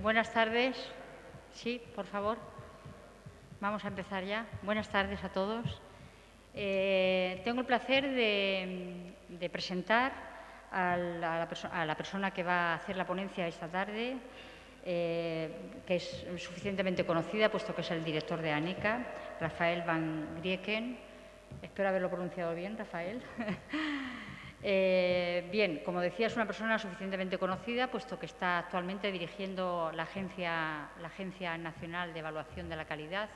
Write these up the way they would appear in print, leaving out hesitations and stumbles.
Buenas tardes. Sí, por favor. Vamos a empezar ya. Buenas tardes a todos. Tengo el placer de presentar a la persona que va a hacer la ponencia esta tarde, que es suficientemente conocida, puesto que es el director de ANECA, Rafael van Grieken. Espero haberlo pronunciado bien, Rafael. Bien, como decía, es una persona suficientemente conocida, puesto que está actualmente dirigiendo la Agencia Nacional de Evaluación de la Calidad,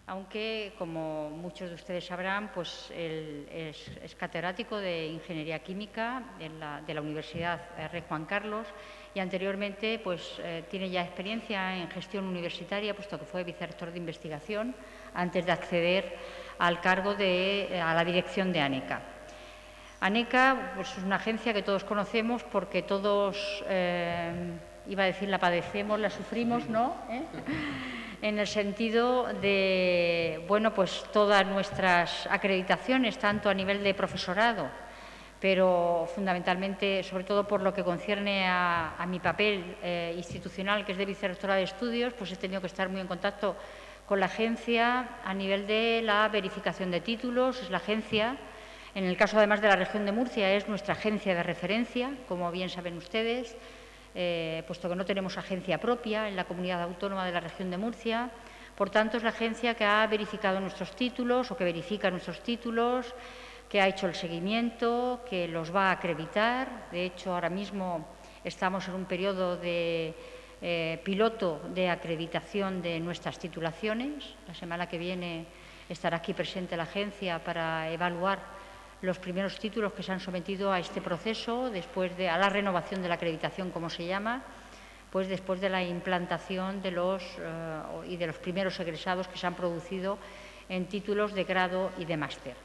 aunque, como muchos de ustedes sabrán, pues él es catedrático de Ingeniería Química de la Universidad Rey Juan Carlos y anteriormente pues, tiene ya experiencia en gestión universitaria, puesto que fue vicerrector de investigación antes de acceder al cargo a la dirección de ANECA. ANECA pues, es una agencia que todos conocemos porque todos, iba a decir, la padecemos, la sufrimos, ¿no? En el sentido de, bueno, pues todas nuestras acreditaciones, tanto a nivel de profesorado, pero fundamentalmente, sobre todo por lo que concierne a mi papel institucional, que es de vicerrectora de estudios, pues he tenido que estar muy en contacto con la agencia a nivel de la verificación de títulos. Es la agencia, en el caso además de la región de Murcia, es nuestra agencia de referencia, como bien saben ustedes, puesto que no tenemos agencia propia en la comunidad autónoma de la región de Murcia. Por tanto, es la agencia que ha verificado nuestros títulos o que verifica nuestros títulos, que ha hecho el seguimiento, que los va a acreditar. De hecho, ahora mismo estamos en un periodo de piloto de acreditación de nuestras titulaciones. La semana que viene estará aquí presente la agencia para evaluar los primeros títulos que se han sometido a este proceso, a la renovación de la acreditación, como se llama, pues después de la implantación de los primeros egresados que se han producido en títulos de grado y de máster.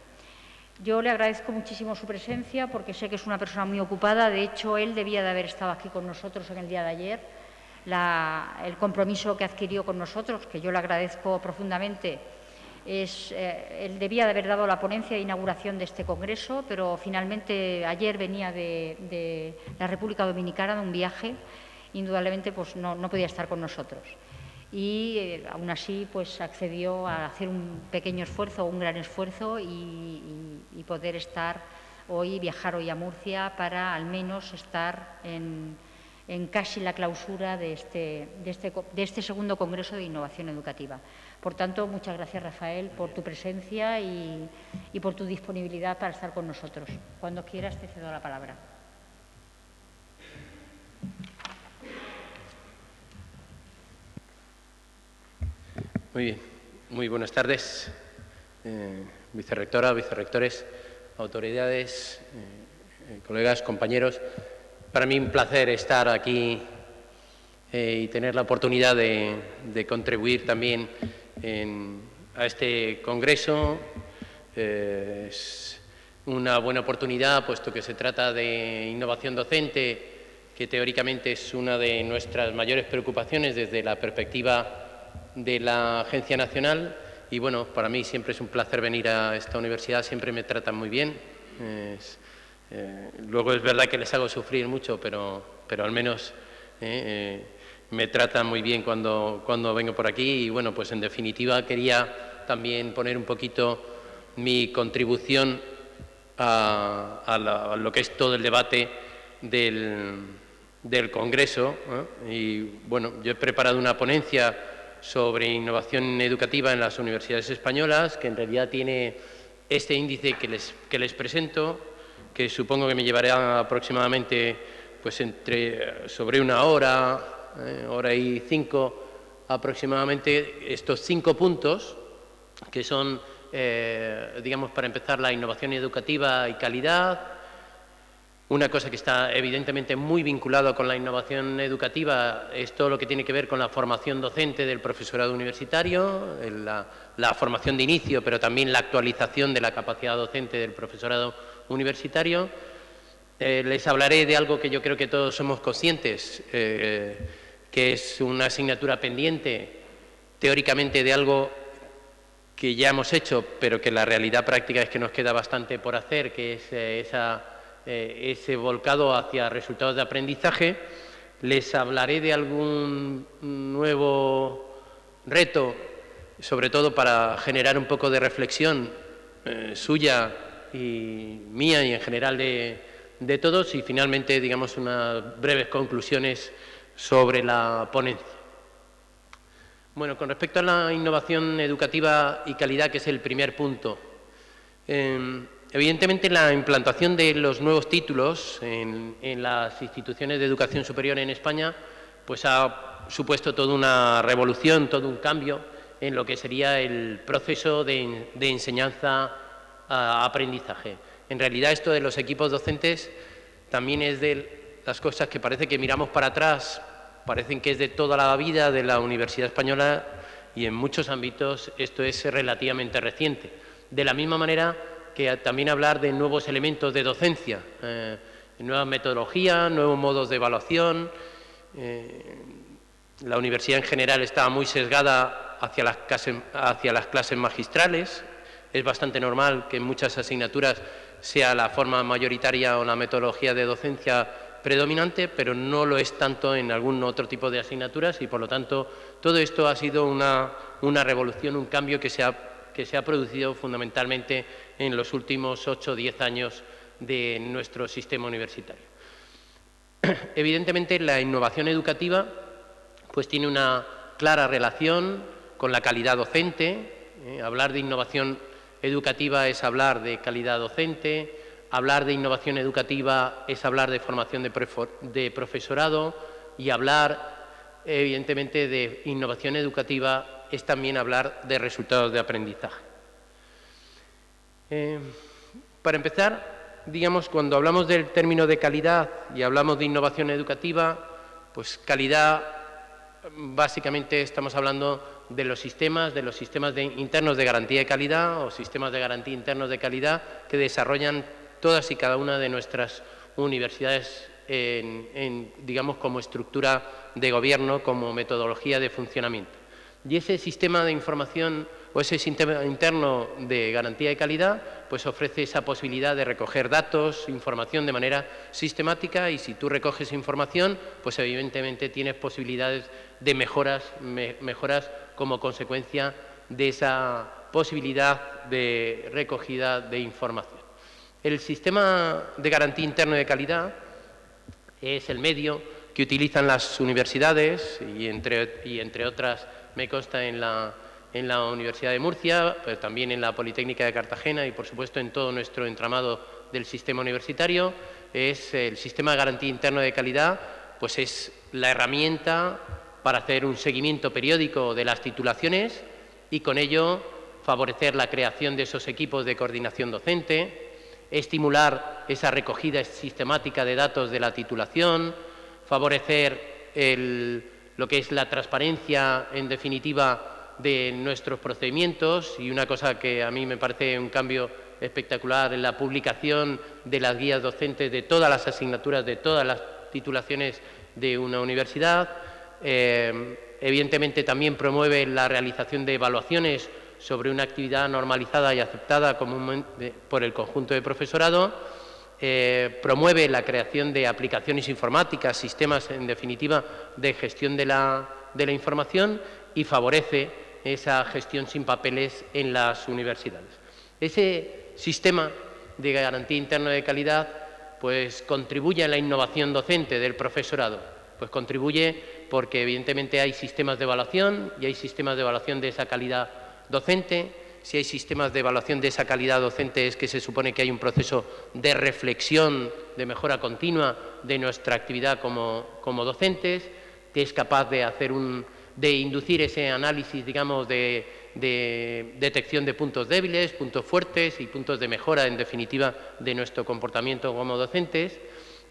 Yo le agradezco muchísimo su presencia porque sé que es una persona muy ocupada. De hecho, él debía de haber estado aquí con nosotros en el día de ayer. El compromiso que adquirió con nosotros, que yo le agradezco profundamente, él debía de haber dado la ponencia de inauguración de este congreso, pero finalmente ayer venía de la República Dominicana de un viaje, indudablemente pues no podía estar con nosotros. Y aún así pues accedió a hacer un pequeño esfuerzo, un gran esfuerzo y poder viajar hoy a Murcia para al menos estar en casi la clausura de este segundo Congreso de Innovación Educativa. Por tanto, muchas gracias, Rafael, por tu presencia y por tu disponibilidad para estar con nosotros. Cuando quieras, te cedo la palabra. Muy bien. Muy buenas tardes, vicerrectora, vicerrectores, autoridades, colegas, compañeros. Para mí un placer estar aquí y tener la oportunidad de contribuir también a este congreso. Es una buena oportunidad, puesto que se trata de innovación docente, que teóricamente es una de nuestras mayores preocupaciones desde la perspectiva de la Agencia Nacional. Y bueno, para mí siempre es un placer venir a esta universidad, siempre me tratan muy bien. Luego es verdad que les hago sufrir mucho, pero al menos me tratan muy bien cuando vengo por aquí. Y bueno, pues en definitiva quería también poner un poquito mi contribución a lo que es todo el debate del Congreso. Y bueno, yo he preparado una ponencia sobre innovación educativa en las universidades españolas, que en realidad tiene este índice que les presento, que supongo que me llevará aproximadamente pues sobre una hora, hora y 5 aproximadamente, estos 5 puntos, que son, digamos, para empezar, la innovación educativa y calidad. Una cosa que está evidentemente muy vinculada con la innovación educativa es todo lo que tiene que ver con la formación docente del profesorado universitario, la formación de inicio, pero también la actualización de la capacidad docente del profesorado universitario. Les hablaré de algo que yo creo que todos somos conscientes, que es una asignatura pendiente, teóricamente, de algo que ya hemos hecho, pero que la realidad práctica es que nos queda bastante por hacer, que es ese volcado hacia resultados de aprendizaje. Les hablaré de algún nuevo reto, sobre todo para generar un poco de reflexión suya y mía y en general de todos, y finalmente, digamos, unas breves conclusiones sobre la ponencia. Bueno, con respecto a la innovación educativa y calidad, que es el primer punto, evidentemente la implantación de los nuevos títulos en las instituciones de educación superior en España pues ha supuesto toda una revolución, todo un cambio en lo que sería el proceso de enseñanza-aprendizaje. En realidad esto de los equipos docentes también es de las cosas que parece que miramos para atrás, parecen que es de toda la vida de la Universidad Española, y en muchos ámbitos esto es relativamente reciente. De la misma manera que también hablar de nuevos elementos de docencia, nuevas metodologías, nuevos modos de evaluación. La universidad en general está muy sesgada hacia las clases magistrales. Es bastante normal que en muchas asignaturas sea la forma mayoritaria o la metodología de docencia predominante, pero no lo es tanto en algún otro tipo de asignaturas, y por lo tanto todo esto ha sido una revolución, un cambio que se ha producido fundamentalmente en los últimos 8 o 10 años de nuestro sistema universitario. Evidentemente la innovación educativa pues tiene una clara relación con la calidad docente. Hablar de innovación educativa es hablar de calidad docente. Hablar de innovación educativa es hablar de formación de profesorado, y hablar, evidentemente, de innovación educativa es también hablar de resultados de aprendizaje. Para empezar, digamos, cuando hablamos del término de calidad y hablamos de innovación educativa, pues calidad, básicamente estamos hablando de los sistemas internos de garantía de calidad o sistemas de garantía internos de calidad que desarrollan todas y cada una de nuestras universidades digamos, como estructura de gobierno, como metodología de funcionamiento. Y ese sistema de información o ese sistema interno de garantía de calidad pues ofrece esa posibilidad de recoger datos, información de manera sistemática, y si tú recoges información, pues evidentemente tienes posibilidades de mejoras como consecuencia de esa posibilidad de recogida de información. El sistema de garantía interno de calidad es el medio que utilizan las universidades y entre otras, me consta, en la Universidad de Murcia, pero también en la Politécnica de Cartagena y, por supuesto, en todo nuestro entramado del sistema universitario. Es el sistema de garantía interno de calidad, pues es la herramienta para hacer un seguimiento periódico de las titulaciones y con ello favorecer la creación de esos equipos de coordinación docente, estimular esa recogida sistemática de datos de la titulación, favorecer lo que es la transparencia, en definitiva, de nuestros procedimientos, y una cosa que a mí me parece un cambio espectacular en la publicación de las guías docentes de todas las asignaturas, de todas las titulaciones de una universidad. Evidentemente también promueve la realización de evaluaciones sobre una actividad normalizada y aceptada comúnmente por el conjunto de profesorado, promueve la creación de aplicaciones informáticas, sistemas, en definitiva, de gestión de la información, y favorece esa gestión sin papeles en las universidades. Ese sistema de garantía interna de calidad pues contribuye a la innovación docente del profesorado. Pues contribuye porque evidentemente hay sistemas de evaluación y hay sistemas de evaluación de esa calidad docente. Si hay sistemas de evaluación de esa calidad docente, es que se supone que hay un proceso de reflexión, de mejora continua de nuestra actividad como docentes, que es capaz de inducir ese análisis, digamos, de detección de puntos débiles, puntos fuertes y puntos de mejora, en definitiva, de nuestro comportamiento como docentes,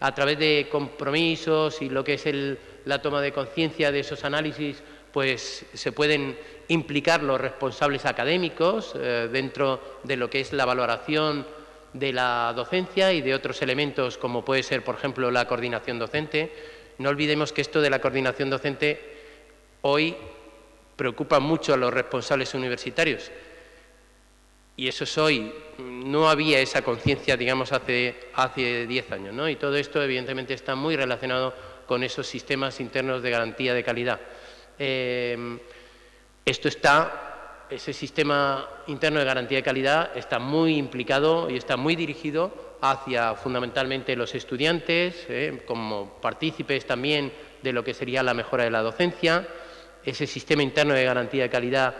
a través de compromisos y lo que es la toma de conciencia de esos análisis. Pues se pueden implicar los responsables académicos dentro de lo que es la valoración de la docencia y de otros elementos como puede ser, por ejemplo, la coordinación docente. No olvidemos que esto de la coordinación docente hoy preocupa mucho a los responsables universitarios, y eso es hoy. No había esa conciencia, digamos, hace 10 años, ¿no? Y todo esto evidentemente está muy relacionado con esos sistemas internos de garantía de calidad. Ese sistema interno de garantía de calidad está muy implicado y está muy dirigido hacia fundamentalmente los estudiantes, como partícipes también de lo que sería la mejora de la docencia. Ese sistema interno de garantía de calidad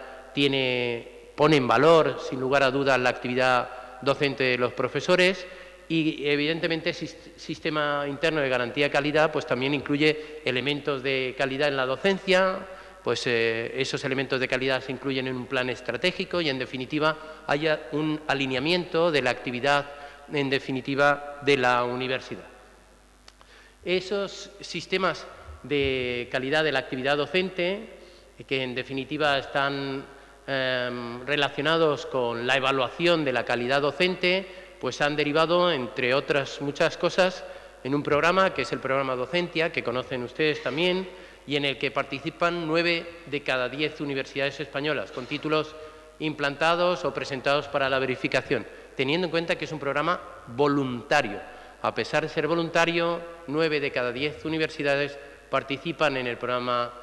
pone en valor, sin lugar a dudas, la actividad docente de los profesores y, evidentemente, ese sistema interno de garantía de calidad pues, también incluye elementos de calidad en la docencia. Pues esos elementos de calidad se incluyen en un plan estratégico y, en definitiva, haya un alineamiento de la actividad, en definitiva, de la universidad. Esos sistemas de calidad de la actividad docente, que en definitiva están relacionados con la evaluación de la calidad docente, pues han derivado, entre otras muchas cosas, en un programa que es el programa Docentia, que conocen ustedes también, y en el que participan 9 de cada 10 universidades españolas, con títulos implantados o presentados para la verificación, teniendo en cuenta que es un programa voluntario. A pesar de ser voluntario, 9 de cada 10 universidades participan en el programa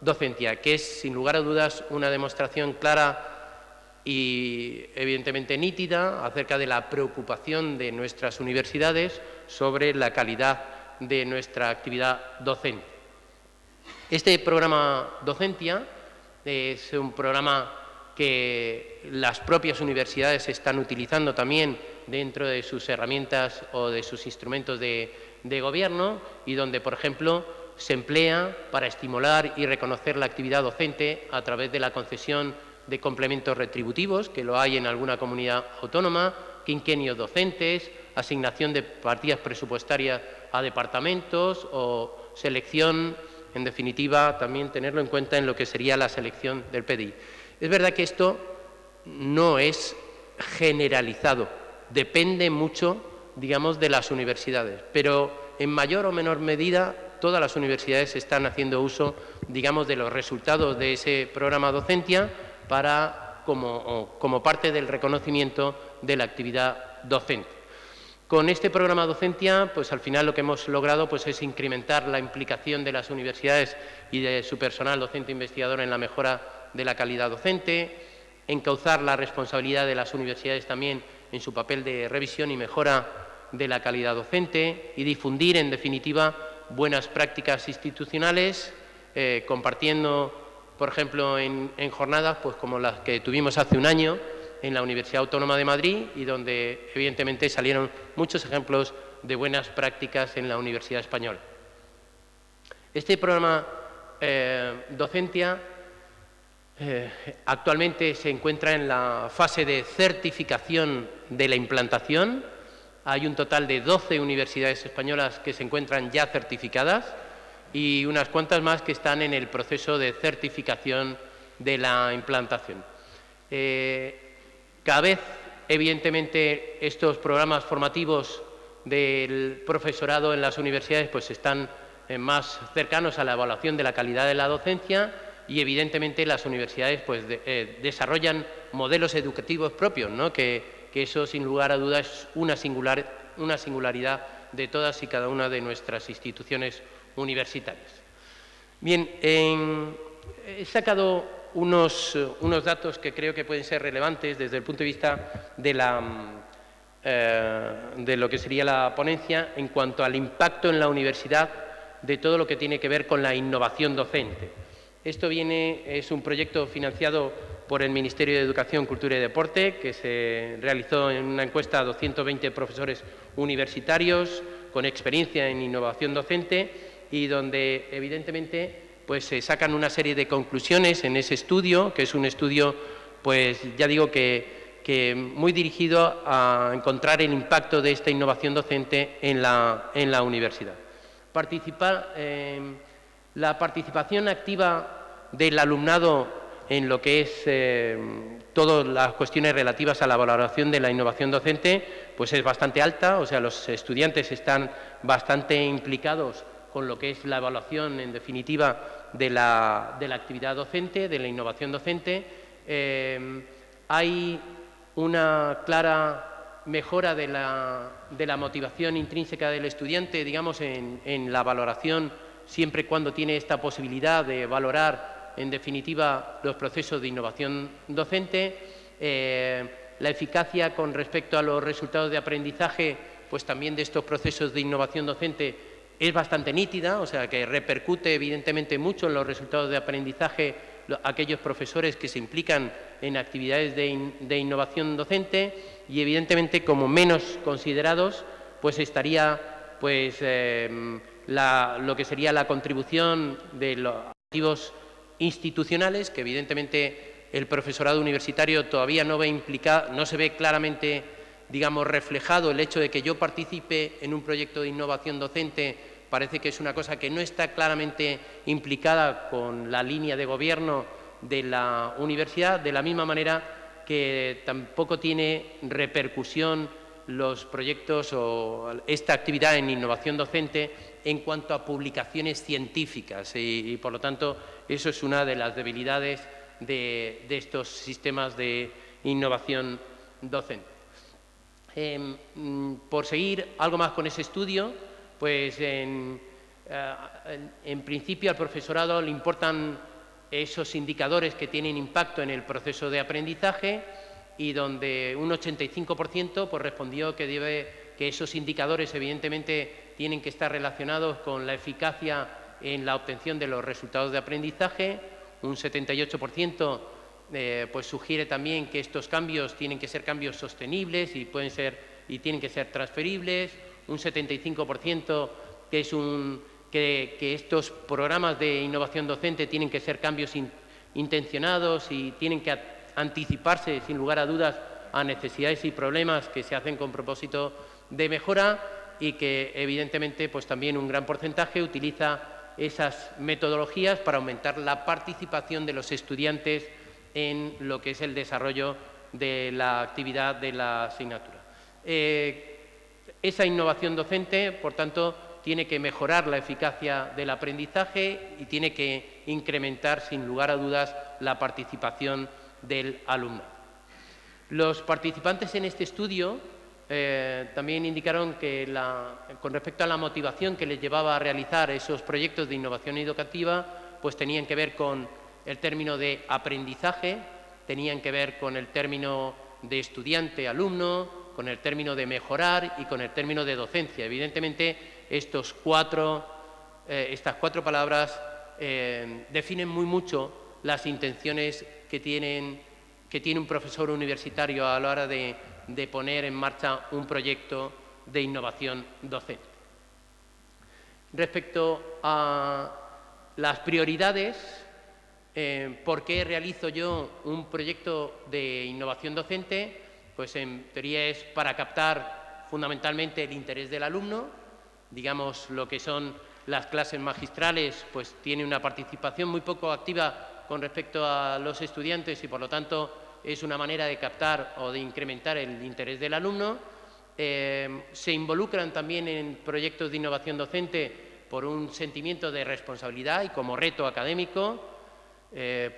Docentia, que es, sin lugar a dudas, una demostración clara y, evidentemente, nítida acerca de la preocupación de nuestras universidades sobre la calidad de nuestra actividad docente. Este programa Docentia es un programa que las propias universidades están utilizando también dentro de sus herramientas o de sus instrumentos de gobierno y donde, por ejemplo, se emplea para estimular y reconocer la actividad docente a través de la concesión de complementos retributivos, que lo hay en alguna comunidad autónoma, quinquenios docentes, asignación de partidas presupuestarias a departamentos o selección, en definitiva, también tenerlo en cuenta en lo que sería la selección del PDI. Es verdad que esto no es generalizado, depende mucho, digamos, de las universidades, pero en mayor o menor medida todas las universidades están haciendo uso, digamos, de los resultados de ese programa Docentia como parte del reconocimiento de la actividad docente. Con este programa Docentia, pues al final lo que hemos logrado pues, es incrementar la implicación de las universidades y de su personal docente investigador en la mejora de la calidad docente, encauzar la responsabilidad de las universidades también en su papel de revisión y mejora de la calidad docente y difundir, en definitiva, buenas prácticas institucionales, compartiendo, por ejemplo, en jornadas pues, como las que tuvimos hace un año en la Universidad Autónoma de Madrid y donde, evidentemente, salieron muchos ejemplos de buenas prácticas en la Universidad Española. Este programa Docentia actualmente se encuentra en la fase de certificación de la implantación. Hay un total de 12 universidades españolas que se encuentran ya certificadas y unas cuantas más que están en el proceso de certificación de la implantación. Cada vez, evidentemente, estos programas formativos del profesorado en las universidades pues, están más cercanos a la evaluación de la calidad de la docencia y, evidentemente, las universidades pues, desarrollan modelos educativos propios, ¿no? que eso, sin lugar a dudas, es una singularidad de todas y cada una de nuestras instituciones universitarias. Bien, he sacado unos datos que creo que pueden ser relevantes desde el punto de vista de lo que sería la ponencia en cuanto al impacto en la universidad de todo lo que tiene que ver con la innovación docente. Esto es un proyecto financiado por el Ministerio de Educación, Cultura y Deporte, que se realizó en una encuesta a 220 profesores universitarios con experiencia en innovación docente y donde, evidentemente, pues se sacan una serie de conclusiones en ese estudio, que es un estudio, pues ya digo que muy dirigido a encontrar el impacto de esta innovación docente en la universidad. La participación activa del alumnado en lo que es todas las cuestiones relativas a la valoración de la innovación docente, pues es bastante alta, o sea, los estudiantes están bastante implicados con lo que es la evaluación, en definitiva, de la actividad docente, de la innovación docente. Hay una clara mejora de la motivación intrínseca del estudiante, digamos, en la valoración siempre y cuando tiene esta posibilidad de valorar, en definitiva, los procesos de innovación docente. La eficacia con respecto a los resultados de aprendizaje, pues también de estos procesos de innovación docente, es bastante nítida, o sea, que repercute evidentemente mucho en los resultados de aprendizaje aquellos profesores que se implican en actividades de innovación docente, y evidentemente como menos considerados pues estaría pues, lo que sería la contribución de los activos institucionales, que evidentemente el profesorado universitario todavía no se ve claramente, digamos, reflejado. El hecho de que yo participe en un proyecto de innovación docente parece que es una cosa que no está claramente implicada con la línea de gobierno de la universidad, de la misma manera que tampoco tiene repercusión los proyectos o esta actividad en innovación docente en cuanto a publicaciones científicas y por lo tanto, eso es una de las debilidades de estos sistemas de innovación docente. Por seguir algo más con ese estudio, pues en principio al profesorado le importan esos indicadores que tienen impacto en el proceso de aprendizaje, y donde un 85% pues respondió que esos indicadores evidentemente tienen que estar relacionados con la eficacia en la obtención de los resultados de aprendizaje. Un 78% pues sugiere también que estos cambios tienen que ser cambios sostenibles y tienen que ser transferibles. Un 75% que estos programas de innovación docente tienen que ser cambios intencionados y tienen que anticiparse, sin lugar a dudas, a necesidades y problemas que se hacen con propósito de mejora, y que, evidentemente, pues también un gran porcentaje utiliza esas metodologías para aumentar la participación de los estudiantes en lo que es el desarrollo de la actividad de la asignatura. Esa innovación docente, por tanto, tiene que mejorar la eficacia del aprendizaje y tiene que incrementar, sin lugar a dudas, la participación del alumnado. Los participantes en este estudio también indicaron que con respecto a la motivación que les llevaba a realizar esos proyectos de innovación educativa, pues tenían que ver con el término de aprendizaje, tenían que ver con el término de estudiante-alumno, con el término de mejorar y con el término de docencia. Evidentemente, estas cuatro palabras definen muy mucho las intenciones que tiene un profesor universitario a la hora de poner en marcha un proyecto de innovación docente. Respecto a las prioridades, ¿por qué realizo yo un proyecto de innovación docente? Pues en teoría es para captar fundamentalmente el interés del alumno. Digamos, lo que son las clases magistrales, pues tiene una participación muy poco activa con respecto a los estudiantes y, por lo tanto, es una manera de captar o de incrementar el interés del alumno. Se involucran también en proyectos de innovación docente por un sentimiento de responsabilidad y como reto académico,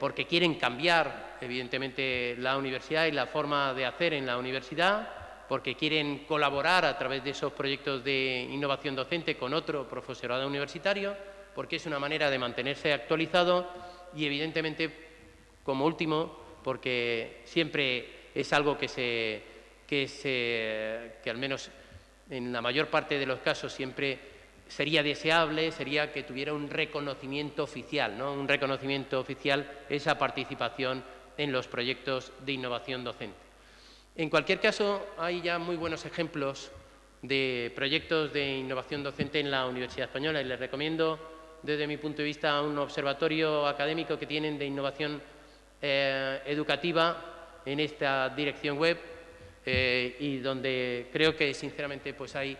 porque quieren cambiar, evidentemente, la universidad y la forma de hacer en la universidad, porque quieren colaborar a través de esos proyectos de innovación docente con otro profesorado universitario, porque es una manera de mantenerse actualizado y, evidentemente, como último, porque siempre es algo que al menos en la mayor parte de los casos siempre sería deseable, sería que tuviera un reconocimiento oficial, ¿no? Un reconocimiento oficial, esa participación en los proyectos de innovación docente. En cualquier caso, hay ya muy buenos ejemplos de proyectos de innovación docente en la Universidad Española y les recomiendo, desde mi punto de vista, un observatorio académico que tienen de innovación educativa en esta dirección web y donde creo que, sinceramente, pues hay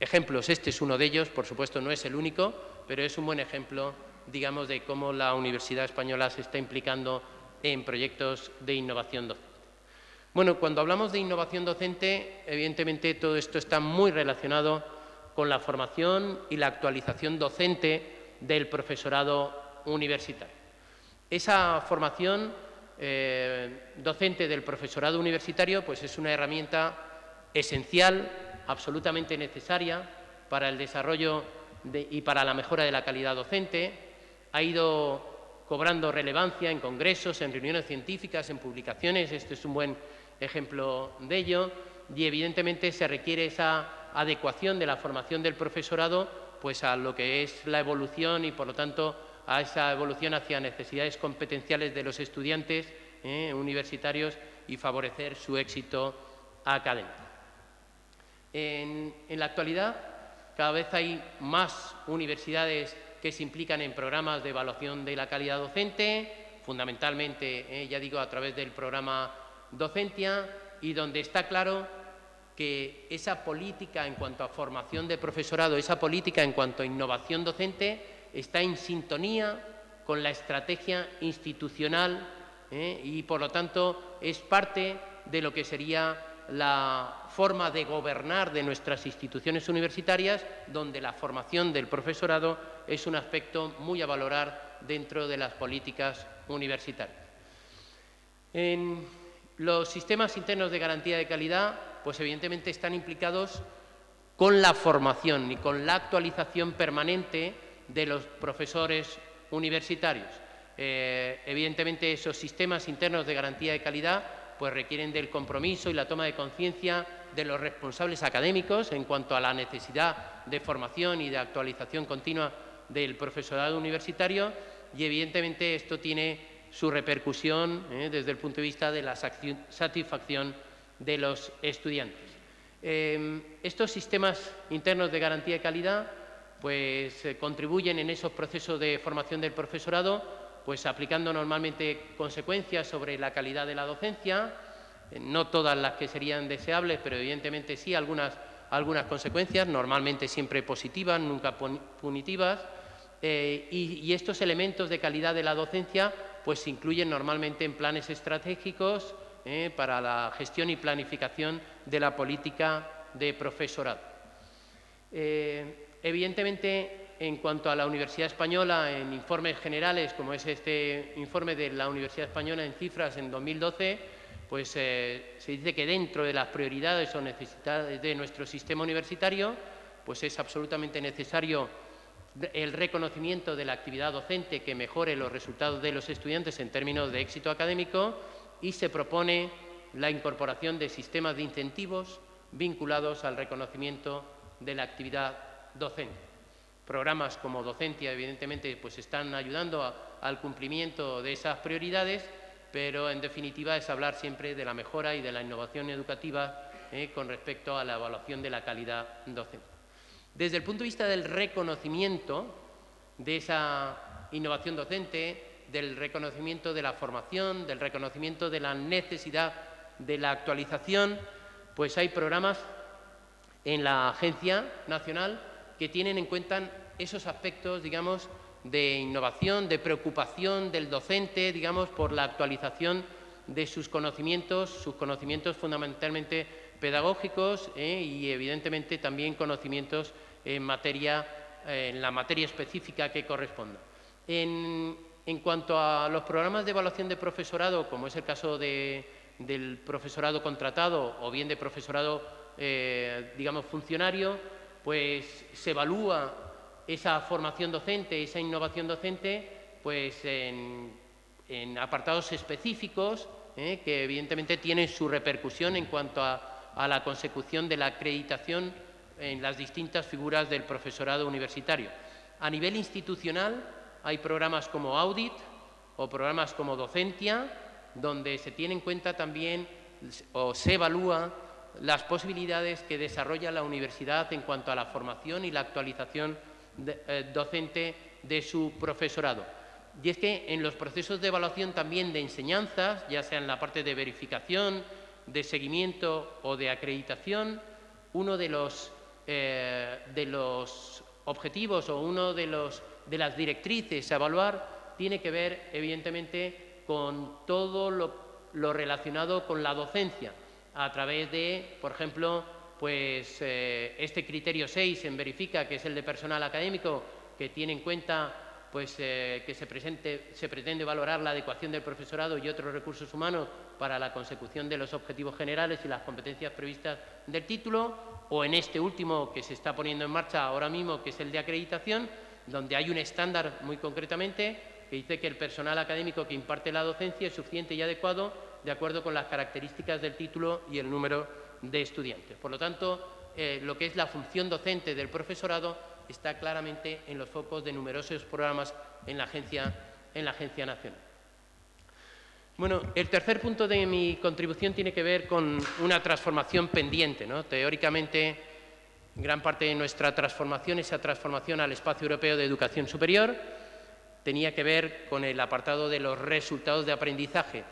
ejemplos. Este es uno de ellos, por supuesto no es el único, pero es un buen ejemplo, digamos, de cómo la Universidad Española se está implicando en proyectos de innovación docente. Bueno, cuando hablamos de innovación docente, evidentemente todo esto está muy relacionado con la formación y la actualización docente del profesorado universitario. Esa formación docente del profesorado universitario pues es una herramienta esencial, absolutamente necesaria para el desarrollo y para la mejora de la calidad docente. Ha ido cobrando relevancia en congresos, en reuniones científicas, en publicaciones. Este es un buen ejemplo de ello. Y, evidentemente, se requiere esa adecuación de la formación del profesorado pues, a lo que es la evolución y, por lo tanto, a esa evolución hacia necesidades competenciales de los estudiantes universitarios y favorecer su éxito académico. En la actualidad, cada vez hay más universidades que se implican en programas de evaluación de la calidad docente, fundamentalmente, ya digo, a través del programa Docentia, y donde está claro que esa política en cuanto a formación de profesorado, esa política en cuanto a innovación docente, está en sintonía con la estrategia institucional y, por lo tanto, es parte de lo que sería la forma de gobernar de nuestras instituciones universitarias, donde la formación del profesorado es un aspecto muy a valorar dentro de las políticas universitarias. En los sistemas internos de garantía de calidad, pues evidentemente están implicados con la formación y con la actualización permanente de los profesores universitarios. Evidentemente, esos sistemas internos de garantía de calidad pues requieren del compromiso y la toma de conciencia de los responsables académicos en cuanto a la necesidad de formación y de actualización continua del profesorado universitario, y evidentemente esto tiene su repercusión desde el punto de vista de la satisfacción de los estudiantes. Estos sistemas internos de garantía de calidad pues contribuyen en esos procesos de formación del profesorado, pues aplicando normalmente consecuencias sobre la calidad de la docencia, no todas las que serían deseables, pero evidentemente sí algunas consecuencias, normalmente siempre positivas, nunca punitivas, y estos elementos de calidad de la docencia pues se incluyen normalmente en planes estratégicos para la gestión y planificación de la política de profesorado. Evidentemente, en cuanto a la Universidad Española, en informes generales, como es este informe de la Universidad Española en cifras en 2012, pues se dice que dentro de las prioridades o necesidades de nuestro sistema universitario, pues es absolutamente necesario el reconocimiento de la actividad docente que mejore los resultados de los estudiantes en términos de éxito académico, y se propone la incorporación de sistemas de incentivos vinculados al reconocimiento de la actividad docente. Programas como Docentia, evidentemente, pues están ayudando al cumplimiento de esas prioridades, pero en definitiva es hablar siempre de la mejora y de la innovación educativa con respecto a la evaluación de la calidad docente. Desde el punto de vista del reconocimiento de esa innovación docente, del reconocimiento de la formación, del reconocimiento de la necesidad de la actualización, pues hay programas en la Agencia Nacional que tienen en cuenta esos aspectos, digamos, de innovación, de preocupación del docente, digamos, por la actualización de sus conocimientos fundamentalmente pedagógicos y, evidentemente, también conocimientos en la materia específica que corresponda. En cuanto a los programas de evaluación de profesorado, como es el caso del profesorado contratado o bien de profesorado, digamos, funcionario, pues se evalúa esa formación docente, esa innovación docente, pues en apartados específicos que evidentemente tienen su repercusión en cuanto a la consecución de la acreditación en las distintas figuras del profesorado universitario. A nivel institucional hay programas como Audit o programas como Docentia, donde se tiene en cuenta también o se evalúa las posibilidades que desarrolla la universidad en cuanto a la formación y la actualización docente de su profesorado. Y es que en los procesos de evaluación también de enseñanzas, ya sea en la parte de verificación, de seguimiento o de acreditación, uno de los objetivos o uno de las directrices a evaluar tiene que ver, evidentemente, con todo lo relacionado con la docencia, a través de, por ejemplo, pues este criterio 6 en Verifica, que es el de personal académico, que tiene en cuenta pues, que se pretende valorar la adecuación del profesorado y otros recursos humanos para la consecución de los objetivos generales y las competencias previstas del título, o en este último que se está poniendo en marcha ahora mismo, que es el de acreditación, donde hay un estándar muy concretamente que dice que el personal académico que imparte la docencia es suficiente y adecuado de acuerdo con las características del título y el número de estudiantes. Por lo tanto, lo que es la función docente del profesorado está claramente en los focos de numerosos programas en la Agencia Nacional. Bueno, el tercer punto de mi contribución tiene que ver con una transformación pendiente, ¿no? Teóricamente, gran parte de nuestra transformación, esa transformación al espacio europeo de educación superior, tenía que ver con el apartado de los resultados de aprendizaje,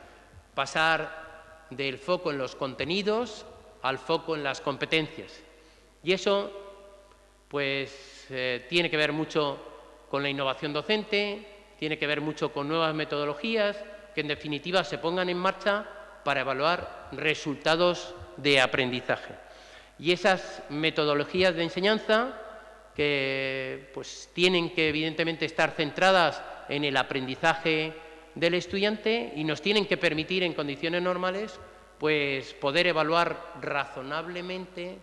pasar del foco en los contenidos al foco en las competencias. Y eso, pues, tiene que ver mucho con la innovación docente, tiene que ver mucho con nuevas metodologías, que en definitiva se pongan en marcha para evaluar resultados de aprendizaje. Y esas metodologías de enseñanza que pues, tienen que evidentemente estar centradas en el aprendizaje del estudiante y nos tienen que permitir en condiciones normales pues, poder evaluar razonablemente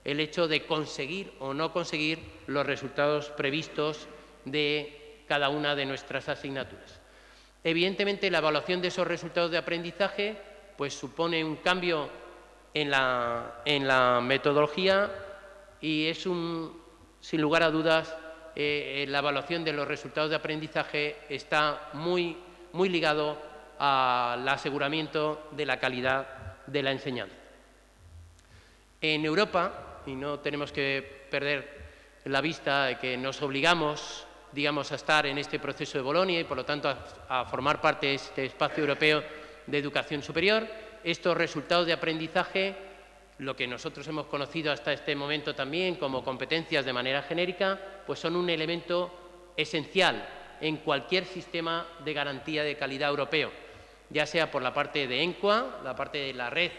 el hecho de conseguir o no conseguir los resultados previstos de cada una de nuestras asignaturas. Evidentemente, la evaluación de esos resultados de aprendizaje pues, supone un cambio en la metodología y es sin lugar a dudas, la evaluación de los resultados de aprendizaje está muy ligado al aseguramiento de la calidad de la enseñanza. En Europa, y no tenemos que perder la vista de que nos obligamos, digamos, a estar en este proceso de Bolonia y, por lo tanto, a formar parte de este espacio europeo de educación superior. Estos resultados de aprendizaje, lo que nosotros hemos conocido hasta este momento también como competencias de manera genérica, pues son un elemento esencial en cualquier sistema de garantía de calidad europeo, ya sea por la parte de ENQA, la parte de la red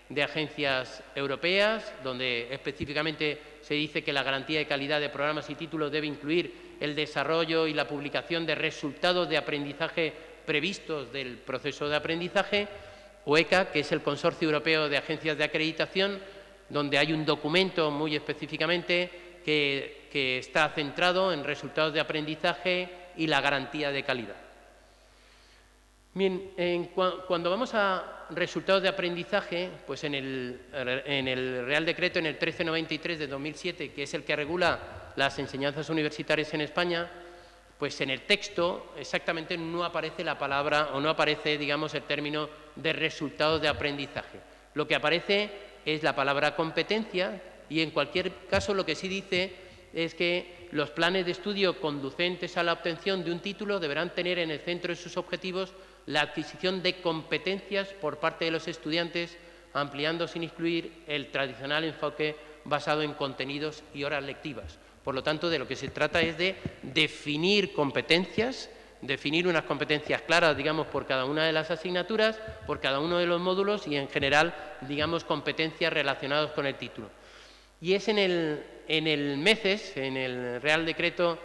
de agencias europeas, donde específicamente se dice que la garantía de calidad de programas y títulos debe incluir el desarrollo y la publicación de resultados de aprendizaje previstos del proceso de aprendizaje, o ECA, que es el Consorcio Europeo de Agencias de Acreditación, donde hay un documento muy específicamente que está centrado en resultados de aprendizaje y la garantía de calidad. Bien, cuando vamos a resultados de aprendizaje, pues en el Real Decreto, en el 1393 de 2007, que es el que regula las enseñanzas universitarias en España, pues en el texto exactamente no aparece la palabra o no aparece, digamos, el término de resultados de aprendizaje. Lo que aparece es la palabra competencia y en cualquier caso lo que sí dice es que los planes de estudio conducentes a la obtención de un título deberán tener en el centro de sus objetivos la adquisición de competencias por parte de los estudiantes, ampliando sin excluir el tradicional enfoque basado en contenidos y horas lectivas. Por lo tanto, de lo que se trata es de definir competencias, definir unas competencias claras, digamos, por cada una de las asignaturas, por cada uno de los módulos y, en general, digamos, competencias relacionadas con el título. Y es en el MECES, en el Real Decreto,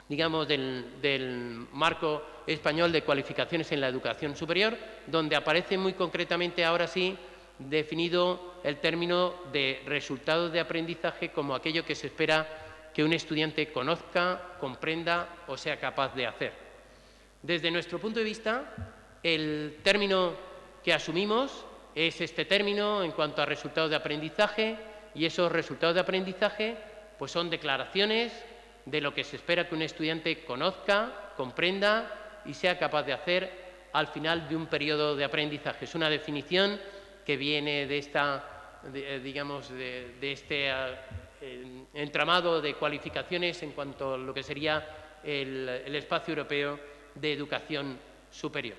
digamos, del marco español de cualificaciones en la educación superior, donde aparece muy concretamente, ahora sí, definido el término de resultados de aprendizaje como aquello que se espera que un estudiante conozca, comprenda o sea capaz de hacer. Desde nuestro punto de vista, el término que asumimos es este término en cuanto a resultados de aprendizaje, y esos resultados de aprendizaje pues son declaraciones de lo que se espera que un estudiante conozca, comprenda y sea capaz de hacer al final de un periodo de aprendizaje. Es una definición que viene de este entramado de cualificaciones en cuanto a lo que sería el espacio europeo de educación superior.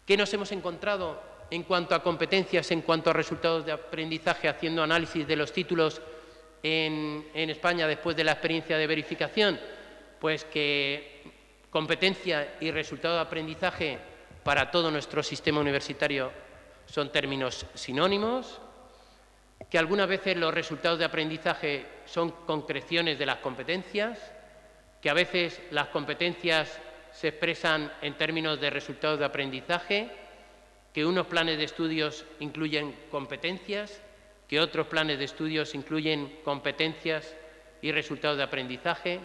¿Qué nos hemos encontrado en cuanto a competencias, en cuanto a resultados de aprendizaje, haciendo análisis de los títulos en España después de la experiencia de verificación? Pues que competencia y resultado de aprendizaje para todo nuestro sistema universitario son términos sinónimos, que algunas veces los resultados de aprendizaje son concreciones de las competencias, que a veces las competencias se expresan en términos de resultados de aprendizaje, que unos planes de estudios incluyen competencias que otros planes de estudios incluyen competencias y resultados de aprendizaje,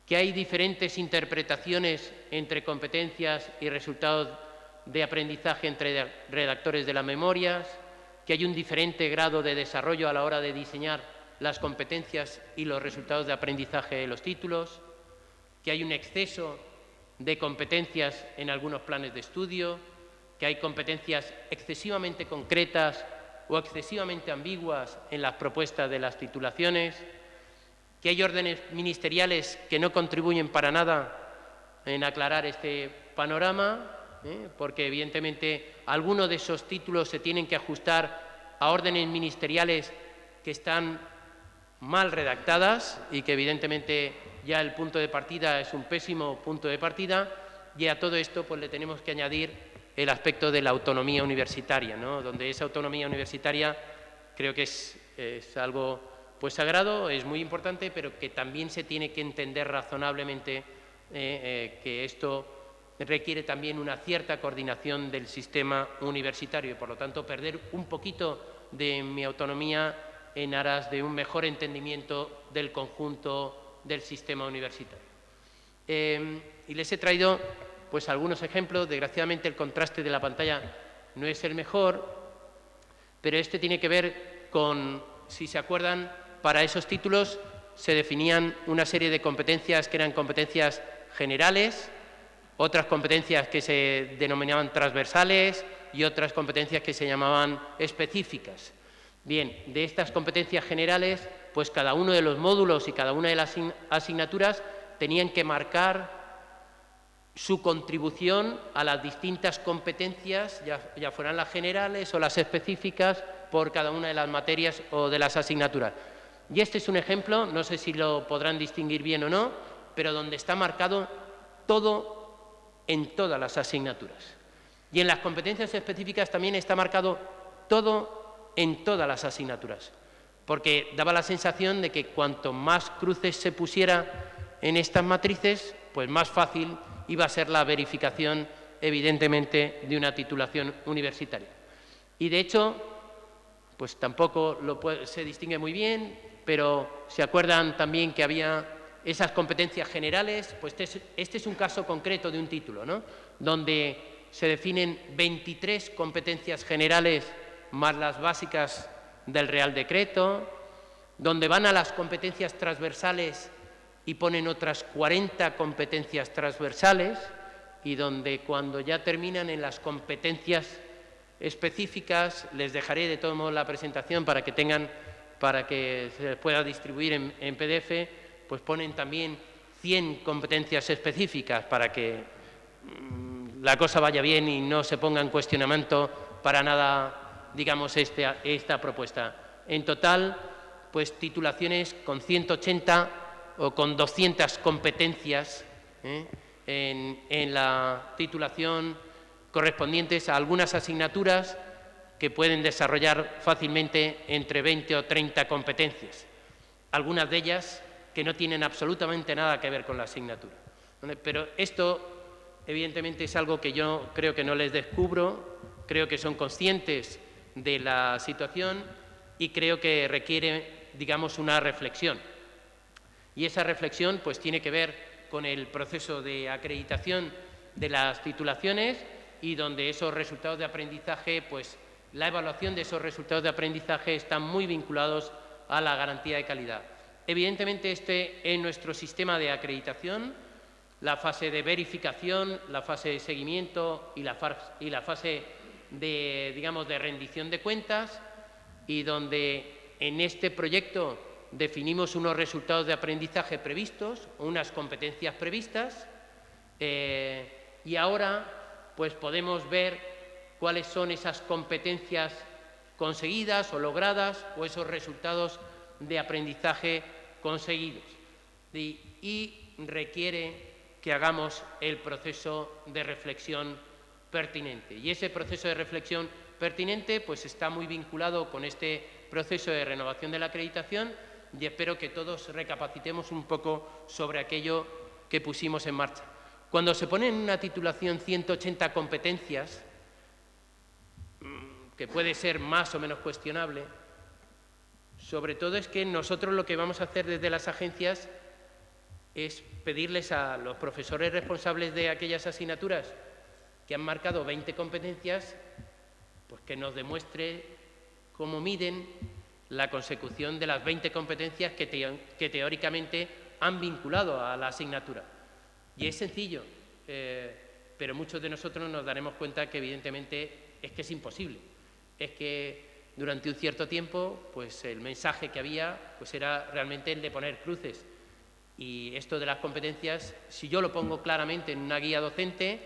que hay diferentes interpretaciones entre competencias y resultados de aprendizaje entre redactores de las memorias, que hay un diferente grado de desarrollo a la hora de diseñar las competencias y los resultados de aprendizaje de los títulos, que hay un exceso de competencias en algunos planes de estudio, que hay competencias excesivamente concretas o excesivamente ambiguas en las propuestas de las titulaciones, que hay órdenes ministeriales que no contribuyen para nada en aclarar este panorama, porque evidentemente algunos de esos títulos se tienen que ajustar a órdenes ministeriales que están mal redactadas y que evidentemente ya el punto de partida es un pésimo punto de partida, y a todo esto pues le tenemos que añadir el aspecto de la autonomía universitaria, ¿no? Donde esa autonomía universitaria creo que es algo pues sagrado, es muy importante, pero que también se tiene que entender razonablemente que esto requiere también una cierta coordinación del sistema universitario y, por lo tanto, perder un poquito de mi autonomía en aras de un mejor entendimiento del conjunto del sistema universitario. Y les he traído pues algunos ejemplos. Desgraciadamente el contraste de la pantalla no es el mejor, pero este tiene que ver con, si se acuerdan, para esos títulos se definían una serie de competencias que eran competencias generales, otras competencias que se denominaban transversales y otras competencias que se llamaban específicas. Bien, de estas competencias generales, pues cada uno de los módulos y cada una de las asignaturas tenían que marcar su contribución a las distintas competencias, ya fueran las generales o las específicas, por cada una de las materias o de las asignaturas. Y este es un ejemplo, no sé si lo podrán distinguir bien o no, pero donde está marcado todo en todas las asignaturas. Y en las competencias específicas también está marcado todo en todas las asignaturas, porque daba la sensación de que cuanto más cruces se pusiera en estas matrices, pues más fácil iba a ser la verificación, evidentemente, de una titulación universitaria. Y, de hecho, pues tampoco se distingue muy bien, pero se acuerdan también que había esas competencias generales. Pues este es un caso concreto de un título, ¿no?, donde se definen 23 competencias generales más las básicas del Real Decreto, donde van a las competencias transversales y ponen otras 40 competencias transversales, y donde cuando ya terminan en las competencias específicas, les dejaré de todos modos la presentación para que se les pueda distribuir en PDF, pues ponen también 100 competencias específicas para que la cosa vaya bien y no se ponga en cuestionamiento para nada, digamos, esta propuesta. En total, pues titulaciones con 180 o con 200 competencias en la titulación correspondientes a algunas asignaturas que pueden desarrollar fácilmente entre 20 o 30 competencias, algunas de ellas que no tienen absolutamente nada que ver con la asignatura. Pero esto, evidentemente, es algo que yo creo que no les descubro, creo que son conscientes de la situación y creo que requiere, digamos, una reflexión. Y esa reflexión pues tiene que ver con el proceso de acreditación de las titulaciones, y donde esos resultados de aprendizaje, pues la evaluación de esos resultados de aprendizaje están muy vinculados a la garantía de calidad. Evidentemente, en nuestro sistema de acreditación, la fase de verificación, la fase de seguimiento y la fase de, digamos, de rendición de cuentas, y donde en este proyecto definimos unos resultados de aprendizaje previstos, unas competencias previstas, y ahora pues podemos ver cuáles son esas competencias conseguidas o logradas, o esos resultados de aprendizaje conseguidos. Y requiere que hagamos el proceso de reflexión pertinente. Y ese proceso de reflexión pertinente pues está muy vinculado con este proceso de renovación de la acreditación, y espero que todos recapacitemos un poco sobre aquello que pusimos en marcha. Cuando se pone en una titulación 180 competencias, que puede ser más o menos cuestionable, sobre todo es que nosotros lo que vamos a hacer desde las agencias es pedirles a los profesores responsables de aquellas asignaturas que han marcado 20 competencias, pues que nos demuestre cómo miden la consecución de las 20 competencias que teóricamente han vinculado a la asignatura. Y es sencillo, pero muchos de nosotros nos daremos cuenta que evidentemente es que es imposible. Es que durante un cierto tiempo, pues el mensaje que había pues era realmente el de poner cruces. Y esto de las competencias, si yo lo pongo claramente en una guía docente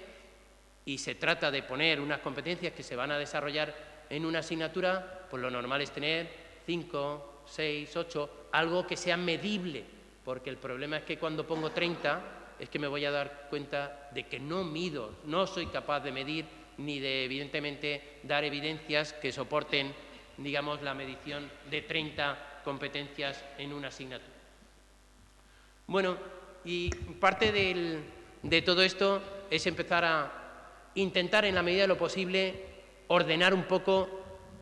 y se trata de poner unas competencias que se van a desarrollar en una asignatura, pues lo normal es tener 5, 6, 8, algo que sea medible, porque el problema es que cuando pongo 30 es que me voy a dar cuenta de que no mido, no soy capaz de medir ni de, evidentemente, dar evidencias que soporten, digamos, la medición de 30 competencias en una asignatura. Bueno, y parte de todo esto es empezar a intentar, en la medida de lo posible, ordenar un poco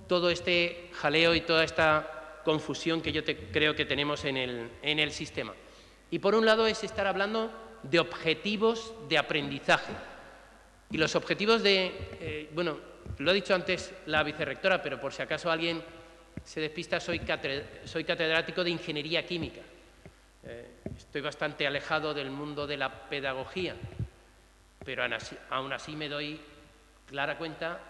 todo este jaleo y toda esta confusión que yo creo que tenemos en el sistema. Y por un lado es estar hablando de objetivos de aprendizaje. Y los objetivos bueno, lo ha dicho antes la vicerrectora, pero por si acaso alguien se despista, soy catedrático de Ingeniería Química. Estoy bastante alejado del mundo de la pedagogía, pero aún así me doy clara cuenta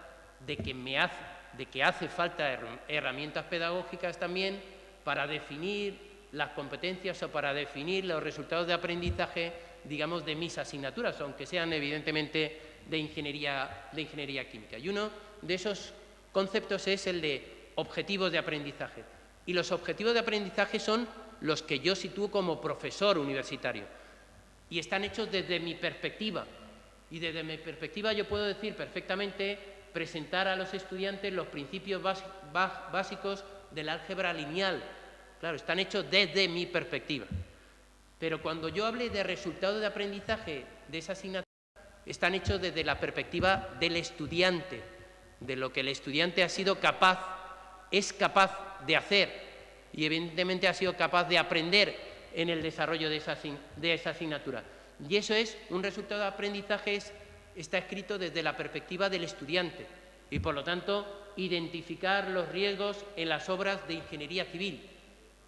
de que hace falta herramientas pedagógicas también para definir las competencias o para definir los resultados de aprendizaje, digamos, de mis asignaturas, aunque sean evidentemente de ingeniería química. Y uno de esos conceptos es el de objetivos de aprendizaje. Y los objetivos de aprendizaje son los que yo sitúo como profesor universitario. Y están hechos desde mi perspectiva. Y desde mi perspectiva yo puedo decir perfectamente, presentar a los estudiantes los principios básicos del álgebra lineal. Claro, están hechos desde mi perspectiva. Pero cuando yo hable de resultados de aprendizaje de esa asignatura, están hechos desde la perspectiva del estudiante, de lo que el estudiante ha sido es capaz de hacer y evidentemente ha sido capaz de aprender en el desarrollo de esa asignatura. Y eso es un resultado de aprendizaje, está escrito desde la perspectiva del estudiante y, por lo tanto, identificar los riesgos en las obras de ingeniería civil.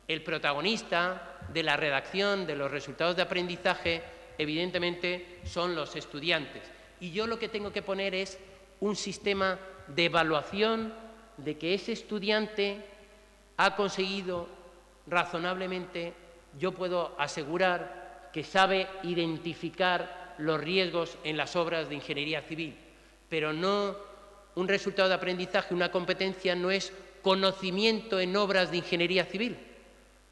El protagonista de la redacción de los resultados de aprendizaje, evidentemente, son los estudiantes. Y yo lo que tengo que poner es un sistema de evaluación de que ese estudiante ha conseguido razonablemente, yo puedo asegurar que sabe identificar los riesgos en las obras de ingeniería civil, pero no un resultado de aprendizaje, una competencia no es conocimiento en obras de ingeniería civil,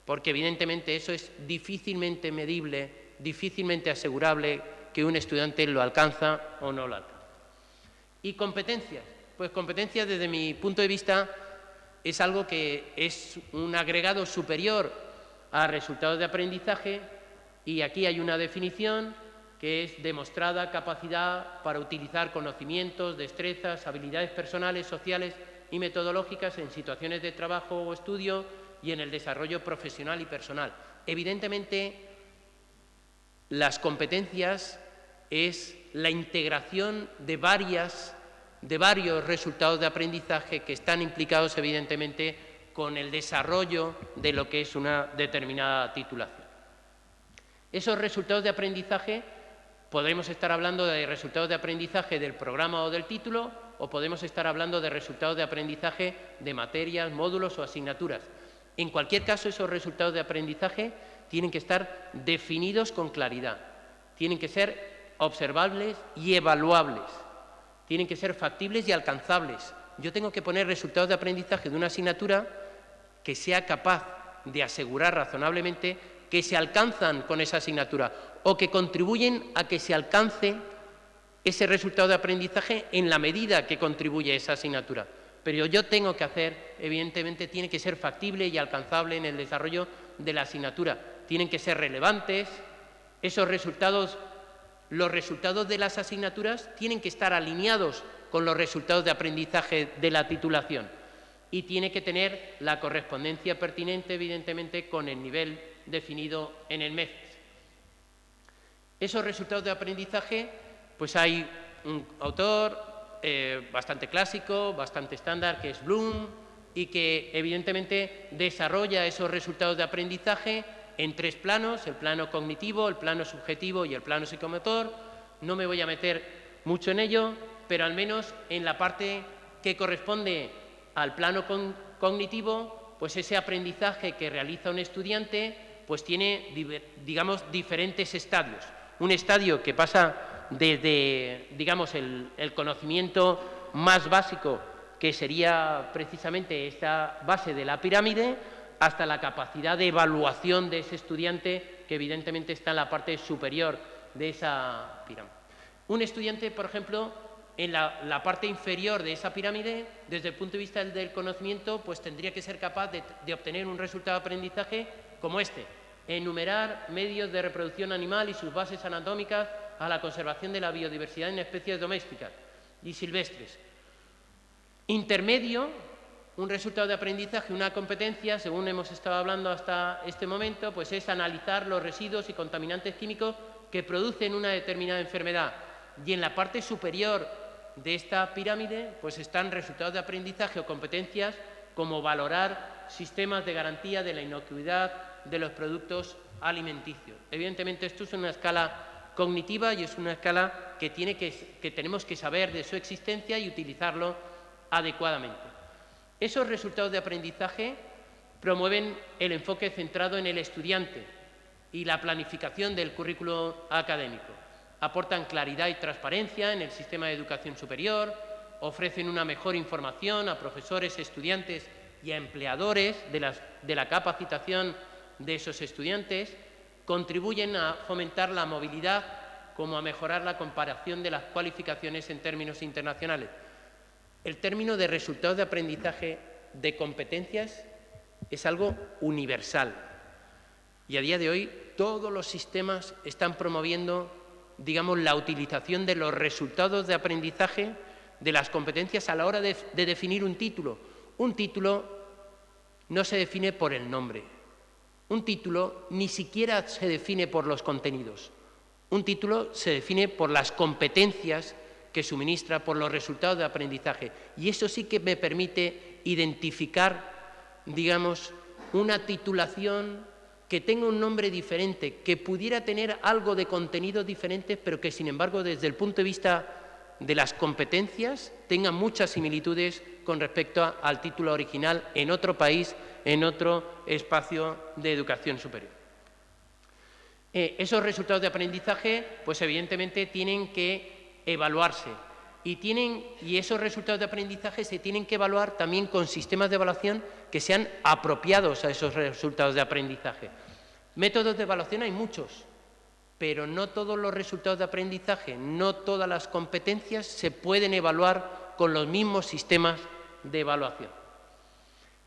porque evidentemente eso es difícilmente medible, difícilmente asegurable que un estudiante lo alcanza o no lo alcanza. ¿Y competencias? Pues competencias, desde mi punto de vista, es algo que es un agregado superior a resultados de aprendizaje, y aquí hay una definición que es demostrada capacidad para utilizar conocimientos, destrezas, habilidades personales, sociales y metodológicas en situaciones de trabajo o estudio y en el desarrollo profesional y personal. Evidentemente, las competencias es la integración de varios resultados de aprendizaje que están implicados, evidentemente, con el desarrollo de lo que es una determinada titulación. Esos resultados de aprendizaje, podemos estar hablando de resultados de aprendizaje del programa o del título, o podemos estar hablando de resultados de aprendizaje de materias, módulos o asignaturas. En cualquier caso, esos resultados de aprendizaje tienen que estar definidos con claridad, tienen que ser observables y evaluables, tienen que ser factibles y alcanzables. Yo tengo que poner resultados de aprendizaje de una asignatura que sea capaz de asegurar razonablemente que se alcanzan con esa asignatura o que contribuyen a que se alcance ese resultado de aprendizaje en la medida que contribuye esa asignatura. Pero yo tengo que hacer, evidentemente, tiene que ser factible y alcanzable en el desarrollo de la asignatura. Tienen que ser relevantes, esos resultados, los resultados de las asignaturas tienen que estar alineados con los resultados de aprendizaje de la titulación. y tiene que tener la correspondencia pertinente, evidentemente, con el nivel definido en el MEFES. Esos resultados de aprendizaje, pues hay un autor bastante clásico, bastante estándar, que es Bloom, y que evidentemente desarrolla esos resultados de aprendizaje en 3 planos: el plano cognitivo, el plano subjetivo y el plano psicomotor. No me voy a meter mucho en ello, pero al menos en la parte que corresponde al plano cognitivo, pues ese aprendizaje que realiza un estudiante pues tiene, digamos, diferentes estadios. Un estadio que pasa desde, digamos, el conocimiento más básico, que sería precisamente esta base de la pirámide, hasta la capacidad de evaluación de ese estudiante, que evidentemente está en la parte superior de esa pirámide. Un estudiante, por ejemplo, en la parte inferior de esa pirámide, desde el punto de vista del conocimiento, pues tendría que ser capaz de obtener un resultado de aprendizaje como este: enumerar medios de reproducción animal y sus bases anatómicas a la conservación de la biodiversidad en especies domésticas y silvestres. Intermedio, un resultado de aprendizaje, una competencia, según hemos estado hablando hasta este momento, pues es analizar los residuos y contaminantes químicos que producen una determinada enfermedad. Y en la parte superior de esta pirámide, pues están resultados de aprendizaje o competencias como valorar sistemas de garantía de la inocuidad de los productos alimenticios. Evidentemente, esto es una escala cognitiva y es una escala que tenemos que saber de su existencia y utilizarlo adecuadamente. Esos resultados de aprendizaje promueven el enfoque centrado en el estudiante y la planificación del currículo académico. Aportan claridad y transparencia en el sistema de educación superior, ofrecen una mejor información a profesores, estudiantes y a empleadores de la capacitación de esos estudiantes, contribuyen a fomentar la movilidad como a mejorar la comparación de las cualificaciones en términos internacionales. El término de resultados de aprendizaje de competencias es algo universal y a día de hoy todos los sistemas están promoviendo, digamos, la utilización de los resultados de aprendizaje de las competencias a la hora de definir un título. Un título no se define por el nombre. Un título ni siquiera se define por los contenidos. Un título se define por las competencias que suministra, por los resultados de aprendizaje. Y eso sí que me permite identificar, digamos, una titulación que tenga un nombre diferente, que pudiera tener algo de contenidos diferentes, pero que, sin embargo, desde el punto de vista de las competencias, tenga muchas similitudes con respecto al título original en otro país, en otro espacio de educación superior. Esos resultados de aprendizaje, pues evidentemente tienen que evaluarse y esos resultados de aprendizaje se tienen que evaluar también con sistemas de evaluación que sean apropiados a esos resultados de aprendizaje. Métodos de evaluación hay muchos, pero no todos los resultados de aprendizaje, no todas las competencias se pueden evaluar con los mismos sistemas de evaluación.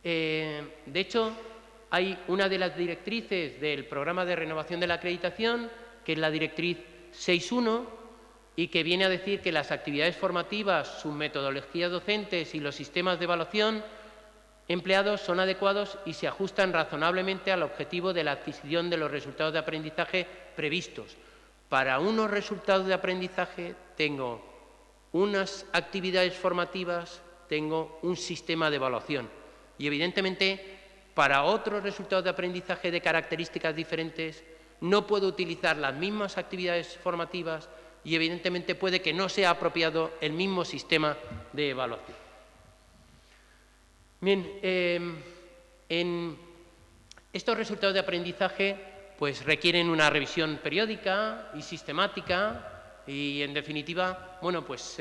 De hecho, hay una de las directrices del programa de renovación de la acreditación, que es la directriz 6.1, y que viene a decir que las actividades formativas, sus metodologías docentes y los sistemas de evaluación empleados son adecuados y se ajustan razonablemente al objetivo de la adquisición de los resultados de aprendizaje previstos. Para unos resultados de aprendizaje tengo unas actividades formativas, tengo un sistema de evaluación y, evidentemente, para otros resultados de aprendizaje de características diferentes no puedo utilizar las mismas actividades formativas y, evidentemente, puede que no sea apropiado el mismo sistema de evaluación. Bien, en estos resultados de aprendizaje pues requieren una revisión periódica y sistemática y, en definitiva, bueno, pues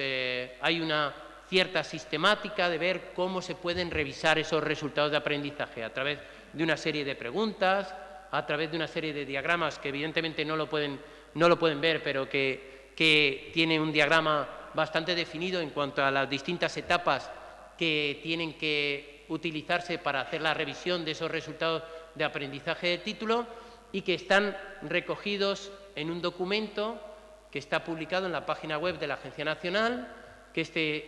hay una cierta sistemática de ver cómo se pueden revisar esos resultados de aprendizaje a través de una serie de preguntas, a través de una serie de diagramas que evidentemente no lo pueden ver, pero que tiene un diagrama bastante definido en cuanto a las distintas etapas que tienen que utilizarse para hacer la revisión de esos resultados de aprendizaje de título y que están recogidos en un documento que está publicado en la página web de la Agencia Nacional, que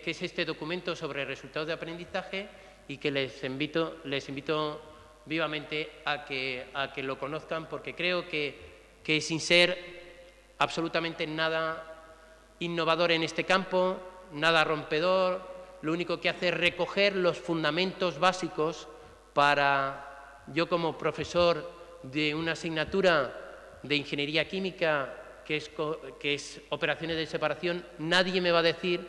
es este documento sobre resultados de aprendizaje y que les invito vivamente a que lo conozcan, porque creo que sin ser absolutamente nada innovador en este campo, nada rompedor, lo único que hace es recoger los fundamentos básicos para, yo como profesor de una asignatura de Ingeniería Química, que es operaciones de separación, nadie me va a decir,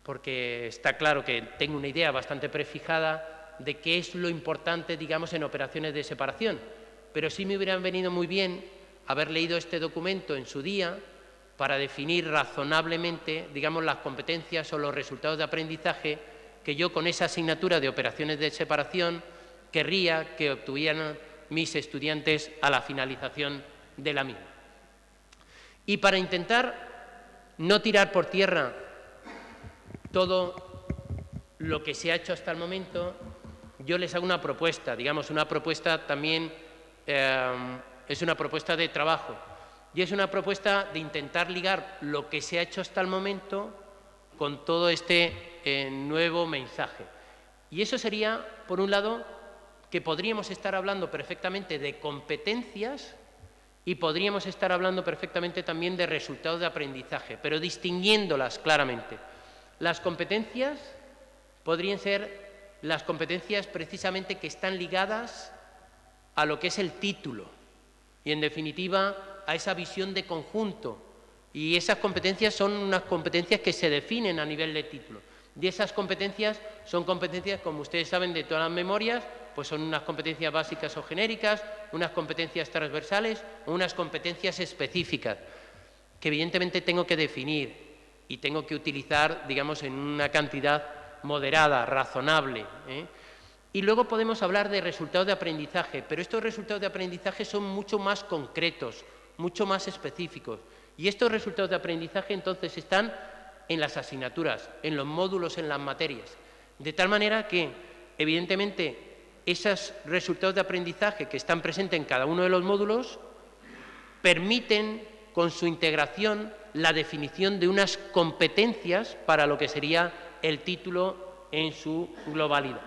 porque está claro que tengo una idea bastante prefijada de qué es lo importante, digamos, en operaciones de separación, pero sí me hubieran venido muy bien haber leído este documento en su día para definir razonablemente, digamos, las competencias o los resultados de aprendizaje que yo con esa asignatura de operaciones de separación querría que obtuvieran mis estudiantes a la finalización de la misma. Y para intentar no tirar por tierra todo lo que se ha hecho hasta el momento, yo les hago una propuesta, digamos, una propuesta también, es una propuesta de trabajo, y es una propuesta de intentar ligar lo que se ha hecho hasta el momento con todo este nuevo mensaje. Y eso sería, por un lado, que podríamos estar hablando perfectamente de competencias y podríamos estar hablando perfectamente también de resultados de aprendizaje, pero distinguiéndolas claramente. Las competencias podrían ser las competencias precisamente que están ligadas a lo que es el título y, en definitiva, a esa visión de conjunto. Y esas competencias son unas competencias que se definen a nivel de título. Y esas competencias son competencias, como ustedes saben, de todas las memorias, pues son unas competencias básicas o genéricas, unas competencias transversales o unas competencias específicas, que evidentemente tengo que definir y tengo que utilizar, digamos, en una cantidad moderada, razonable, ¿eh? Y luego podemos hablar de resultados de aprendizaje, pero estos resultados de aprendizaje son mucho más concretos, mucho más específicos. Y estos resultados de aprendizaje entonces están en las asignaturas, en los módulos, en las materias. De tal manera que, evidentemente, esos resultados de aprendizaje que están presentes en cada uno de los módulos permiten, con su integración, la definición de unas competencias para lo que sería el título en su globalidad.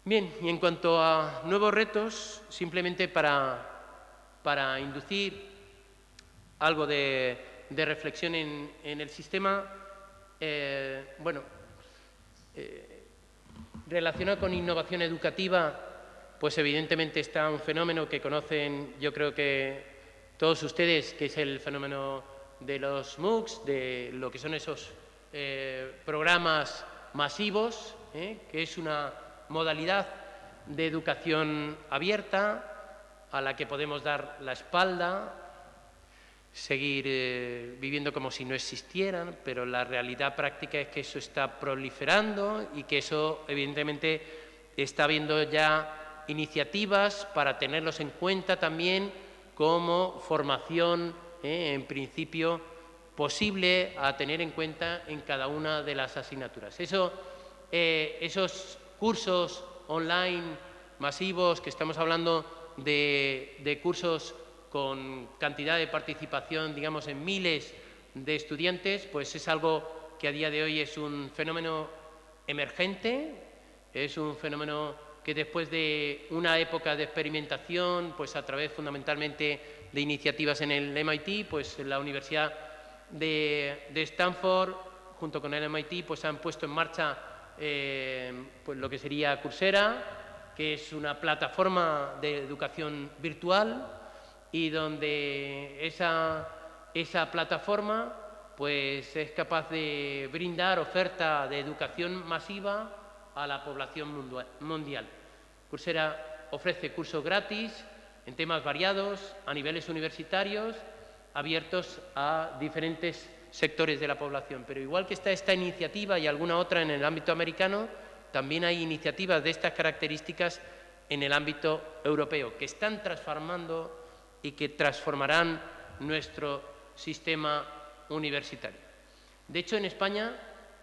Bien, y en cuanto a nuevos retos, simplemente para inducir algo de reflexión en el sistema, relacionado con innovación educativa, pues evidentemente está un fenómeno que conocen, yo creo que todos ustedes, que es el fenómeno de los MOOCs, de lo que son esos programas masivos, que es una modalidad de educación abierta a la que podemos dar la espalda, seguir viviendo como si no existieran, pero la realidad práctica es que eso está proliferando y que eso evidentemente está habiendo ya iniciativas para tenerlos en cuenta también como formación, en principio, posible a tener en cuenta en cada una de las asignaturas. Esos cursos online masivos, que estamos hablando de cursos con cantidad de participación, digamos, en miles de estudiantes, pues es algo que a día de hoy es un fenómeno emergente, es un fenómeno que después de una época de experimentación, pues a través fundamentalmente de iniciativas en el MIT, pues la Universidad de Stanford, junto con el MIT, pues han puesto en marcha pues lo que sería Coursera, que es una plataforma de educación virtual, y donde esa plataforma pues es capaz de brindar oferta de educación masiva a la población mundial. Coursera ofrece cursos gratis en temas variados, a niveles universitarios, abiertos a diferentes sectores de la población. Pero igual que está esta iniciativa y alguna otra en el ámbito americano, también hay iniciativas de estas características en el ámbito europeo, que están transformando y que transformarán nuestro sistema universitario. De hecho, en España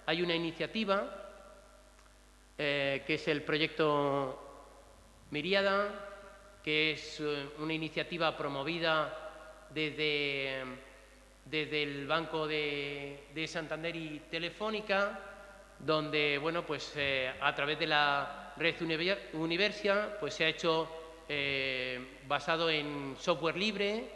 hay una iniciativa que es el proyecto Miríada, que es una iniciativa promovida desde el Banco de Santander y Telefónica, donde, bueno, pues a través de la red Universia, pues se ha hecho basado en software libre,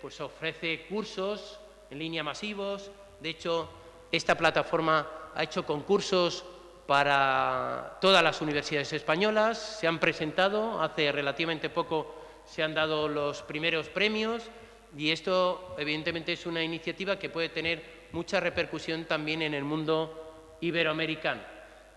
pues ofrece cursos en línea masivos. De hecho, esta plataforma ha hecho concursos para todas las universidades españolas, se han presentado, hace relativamente poco se han dado los primeros premios y esto evidentemente es una iniciativa que puede tener mucha repercusión también en el mundo iberoamericano.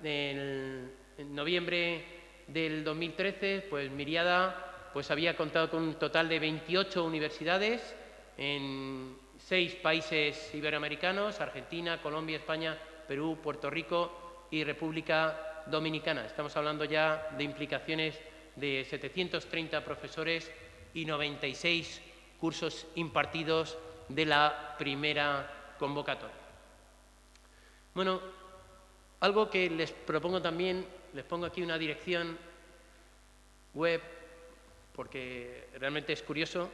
En noviembre del 2013, pues Myriada pues había contado con un total de 28 universidades en 6 países iberoamericanos: Argentina, Colombia, España, Perú, Puerto Rico y República Dominicana. Estamos hablando ya de implicaciones de 730 profesores y 96 cursos impartidos de la primera convocatoria. Bueno, algo que les propongo también, les pongo aquí una dirección web, porque realmente es curioso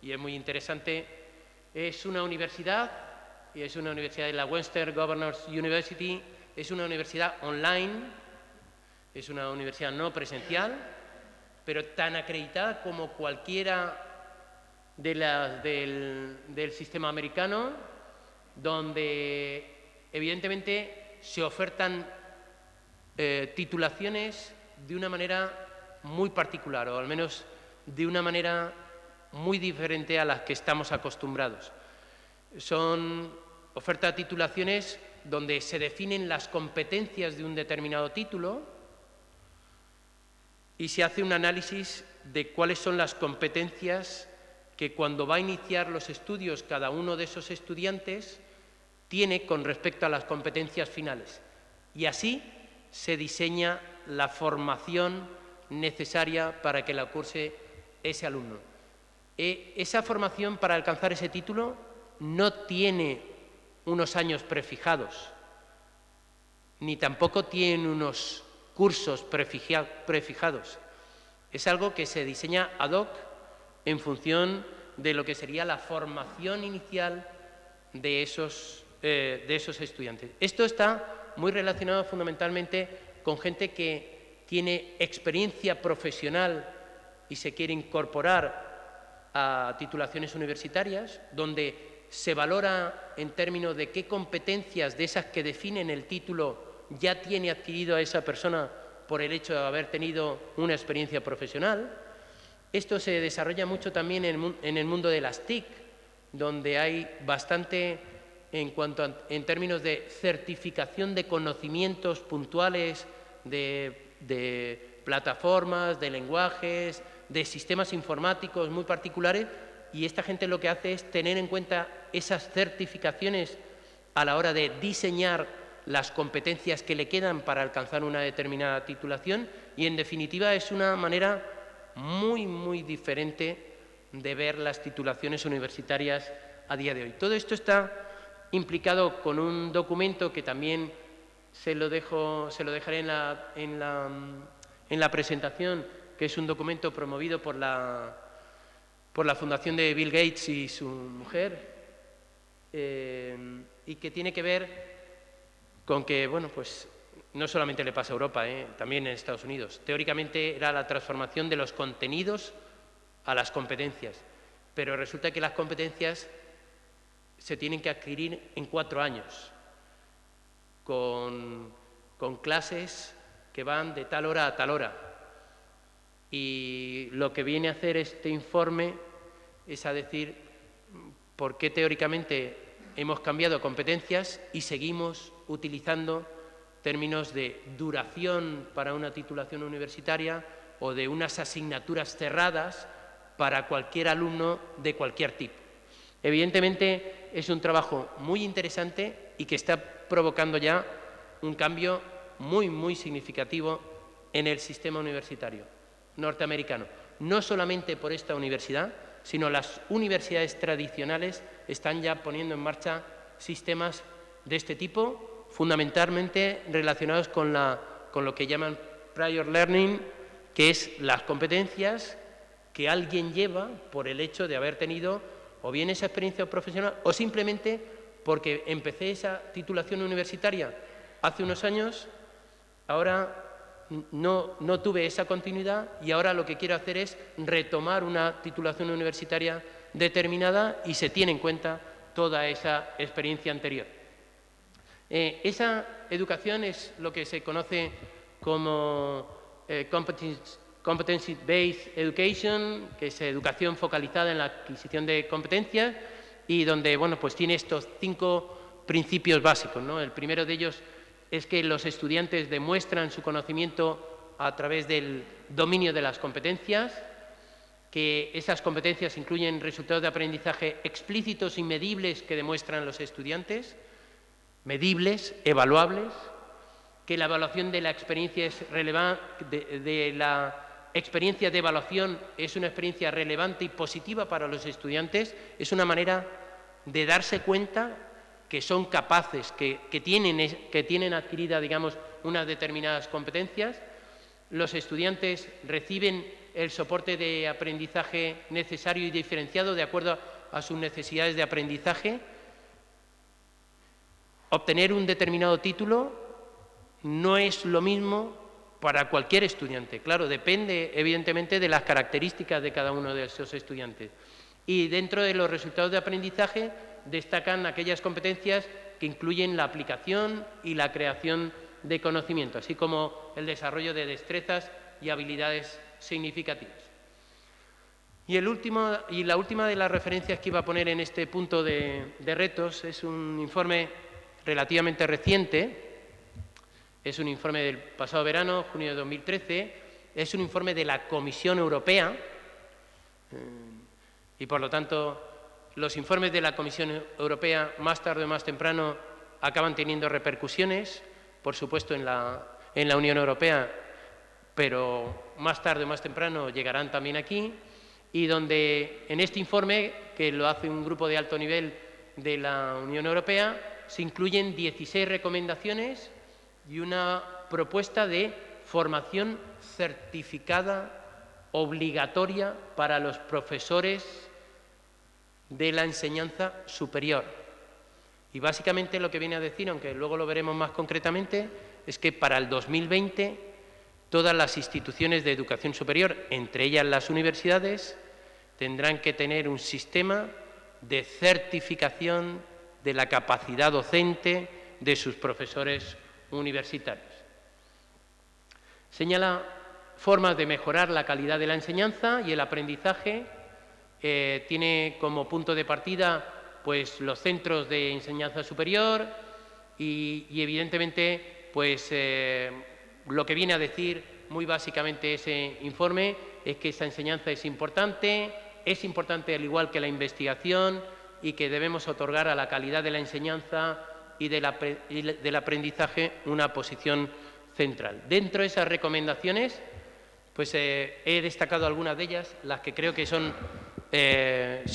y es muy interesante. Es una universidad, y es una universidad de la Western Governors University. Es una universidad online, es una universidad no presencial, pero tan acreditada como cualquiera de las del sistema americano, donde evidentemente se ofertan titulaciones de una manera muy particular, o al menos de una manera muy diferente a las que estamos acostumbrados. Oferta titulaciones donde se definen las competencias de un determinado título y se hace un análisis de cuáles son las competencias que cuando va a iniciar los estudios cada uno de esos estudiantes tiene con respecto a las competencias finales. Y así se diseña la formación necesaria para que la curse ese alumno. Esa formación para alcanzar ese título no tiene unos años prefijados, ni tampoco tiene unos cursos prefijados. Es algo que se diseña ad hoc en función de lo que sería la formación inicial de esos estudiantes. Esto está muy relacionado fundamentalmente con gente que tiene experiencia profesional y se quiere incorporar a titulaciones universitarias, donde se valora en términos de qué competencias de esas que definen el título ya tiene adquirido a esa persona por el hecho de haber tenido una experiencia profesional. Esto se desarrolla mucho también en el mundo de las TIC, donde hay bastante en términos de certificación de conocimientos puntuales de plataformas, de lenguajes, de sistemas informáticos muy particulares, y esta gente lo que hace es tener en cuenta esas certificaciones a la hora de diseñar las competencias que le quedan para alcanzar una determinada titulación, y en definitiva es una manera muy, muy diferente de ver las titulaciones universitarias a día de hoy. Todo esto está implicado con un documento que también se lo dejaré en la presentación, que es un documento promovido por la fundación de Bill Gates y su mujer, y que tiene que ver con que, bueno, pues no solamente le pasa a Europa, también en Estados Unidos. Teóricamente era la transformación de los contenidos a las competencias, pero resulta que las competencias se tienen que adquirir en 4 años, con clases que van de tal hora a tal hora. Y lo que viene a hacer este informe es a decir por qué teóricamente hemos cambiado competencias y seguimos utilizando términos de duración para una titulación universitaria o de unas asignaturas cerradas para cualquier alumno de cualquier tipo. Evidentemente es un trabajo muy interesante y que está provocando ya un cambio muy, muy significativo en el sistema universitario norteamericano. No solamente por esta universidad, sino las universidades tradicionales están ya poniendo en marcha sistemas de este tipo, fundamentalmente relacionados con lo que llaman prior learning, que es las competencias que alguien lleva por el hecho de haber tenido o bien esa experiencia profesional o simplemente porque empecé esa titulación universitaria hace unos años, ahora no tuve esa continuidad y ahora lo que quiero hacer es retomar una titulación universitaria determinada y se tiene en cuenta toda esa experiencia anterior. Esa educación es lo que se conoce como Competency-Based Education, que es educación focalizada en la adquisición de competencias y donde, bueno, pues tiene estos 5 principios básicos, ¿no? El primero de ellos es que los estudiantes demuestran su conocimiento a través del dominio de las competencias, que esas competencias incluyen resultados de aprendizaje explícitos y medibles que demuestran los estudiantes, medibles, evaluables, que la evaluación de la experiencia es relevante, la experiencia de evaluación es una experiencia relevante y positiva para los estudiantes, es una manera de darse cuenta que son capaces, que tienen adquirida, digamos, unas determinadas competencias. Los estudiantes reciben el soporte de aprendizaje necesario y diferenciado de acuerdo a sus necesidades de aprendizaje. Obtener un determinado título no es lo mismo para cualquier estudiante. Claro, depende evidentemente de las características de cada uno de esos estudiantes. Y dentro de los resultados de aprendizaje destacan aquellas competencias que incluyen la aplicación y la creación de conocimiento, así como el desarrollo de destrezas y habilidades significativas. Y la última de las referencias que iba a poner en este punto de retos es un informe relativamente reciente, es un informe del pasado verano, junio de 2013, es un informe de la Comisión Europea y, por lo tanto, los informes de la Comisión Europea, más tarde o más temprano, acaban teniendo repercusiones, por supuesto, en la Unión Europea, pero más tarde o más temprano llegarán también aquí, y donde en este informe, que lo hace un grupo de alto nivel de la Unión Europea, se incluyen 16 recomendaciones y una propuesta de formación certificada obligatoria para los profesores de la enseñanza superior. Y básicamente lo que viene a decir, aunque luego lo veremos más concretamente, es que para el 2020 todas las instituciones de educación superior, entre ellas las universidades, tendrán que tener un sistema de certificación de la capacidad docente de sus profesores universitarios. Señala formas de mejorar la calidad de la enseñanza y el aprendizaje. Tiene como punto de partida pues, los centros de enseñanza superior y evidentemente pues, lo que viene a decir muy básicamente ese informe es que esa enseñanza es importante al igual que la investigación y que debemos otorgar a la calidad de la enseñanza y del aprendizaje una posición central. Dentro de esas recomendaciones, pues he destacado algunas de ellas, las que creo que son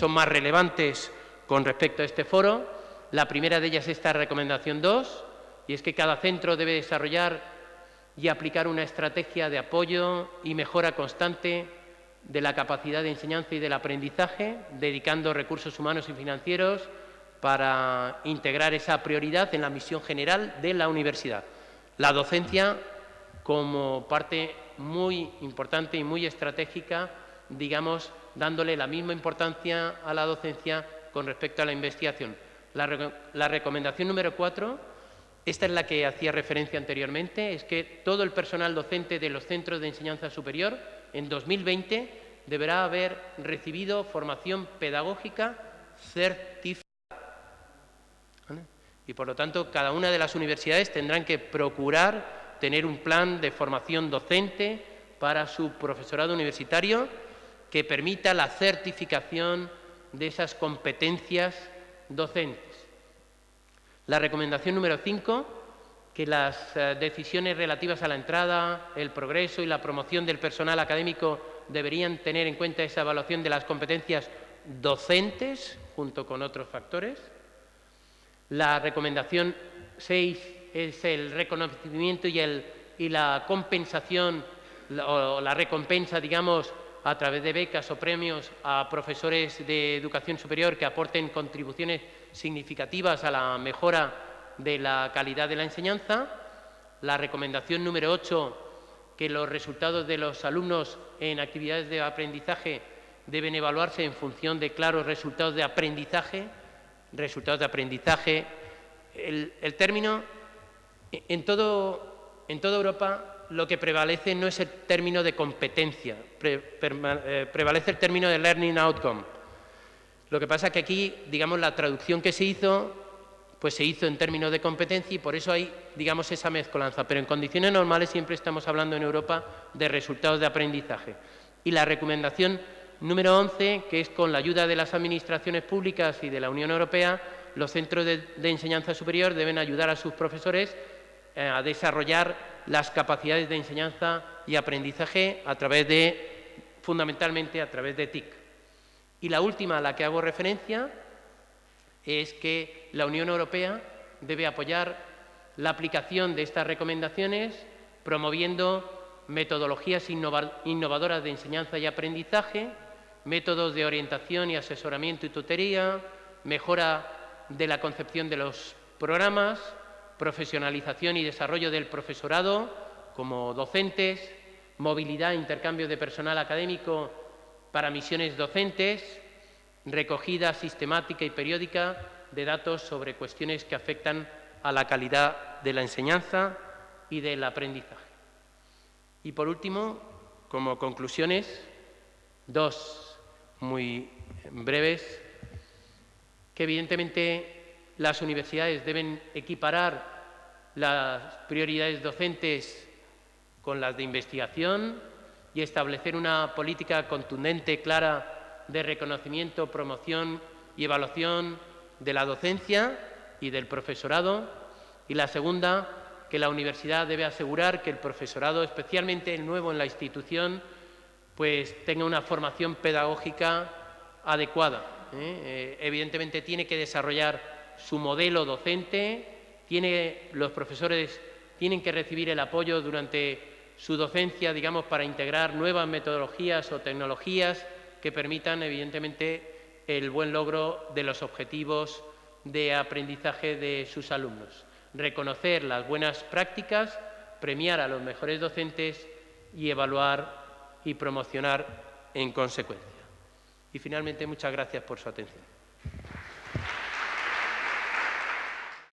más relevantes con respecto a este foro. La primera de ellas es esta recomendación 2, y es que cada centro debe desarrollar y aplicar una estrategia de apoyo y mejora constante de la capacidad de enseñanza y del aprendizaje, dedicando recursos humanos y financieros para integrar esa prioridad en la misión general de la universidad. La docencia como parte muy importante y muy estratégica, digamos, dándole la misma importancia a la docencia con respecto a la investigación. La recomendación número 4, esta es la que hacía referencia anteriormente, es que todo el personal docente de los centros de enseñanza superior en 2020 deberá haber recibido formación pedagógica certificada. ¿Vale? Y, por lo tanto, cada una de las universidades tendrán que procurar tener un plan de formación docente para su profesorado universitario que permita la certificación de esas competencias docentes. La recomendación número 5, que las decisiones relativas a la entrada, el progreso y la promoción del personal académico deberían tener en cuenta esa evaluación de las competencias docentes junto con otros factores. La recomendación 6 es el reconocimiento y la compensación o la recompensa, digamos, a través de becas o premios a profesores de educación superior que aporten contribuciones significativas a la mejora de la calidad de la enseñanza. la recomendación número 8, que los resultados de los alumnos en actividades de aprendizaje deben evaluarse en función de claros resultados de aprendizaje. El término, en toda Europa, lo que prevalece no es el término de competencia, prevalece el término de learning outcome. Lo que pasa es que aquí, digamos, la traducción que se hizo, pues se hizo en términos de competencia y por eso hay, digamos, esa mezcolanza. Pero en condiciones normales siempre estamos hablando en Europa de resultados de aprendizaje. Y la recomendación número 11, que es con la ayuda de las administraciones públicas y de la Unión Europea, los centros de enseñanza superior deben ayudar a sus profesores a desarrollar las capacidades de enseñanza y aprendizaje fundamentalmente a través de TIC. Y la última a la que hago referencia es que la Unión Europea debe apoyar la aplicación de estas recomendaciones promoviendo metodologías innovadoras de enseñanza y aprendizaje, métodos de orientación y asesoramiento y tutoría, mejora de la concepción de los programas, profesionalización y desarrollo del profesorado como docentes, movilidad e intercambio de personal académico para misiones docentes, recogida sistemática y periódica de datos sobre cuestiones que afectan a la calidad de la enseñanza y del aprendizaje. Y por último, como conclusiones, dos muy breves, que evidentemente las universidades deben equiparar las prioridades docentes con las de investigación y establecer una política contundente, clara, de reconocimiento, promoción y evaluación de la docencia y del profesorado. Y la segunda, que la universidad debe asegurar que el profesorado, especialmente el nuevo en la institución, pues tenga una formación pedagógica adecuada. Evidentemente tiene que desarrollar su modelo docente, los profesores tienen que recibir el apoyo durante su docencia, digamos, para integrar nuevas metodologías o tecnologías que permitan, evidentemente, el buen logro de los objetivos de aprendizaje de sus alumnos. Reconocer las buenas prácticas, premiar a los mejores docentes y evaluar y promocionar en consecuencia. Y finalmente, muchas gracias por su atención.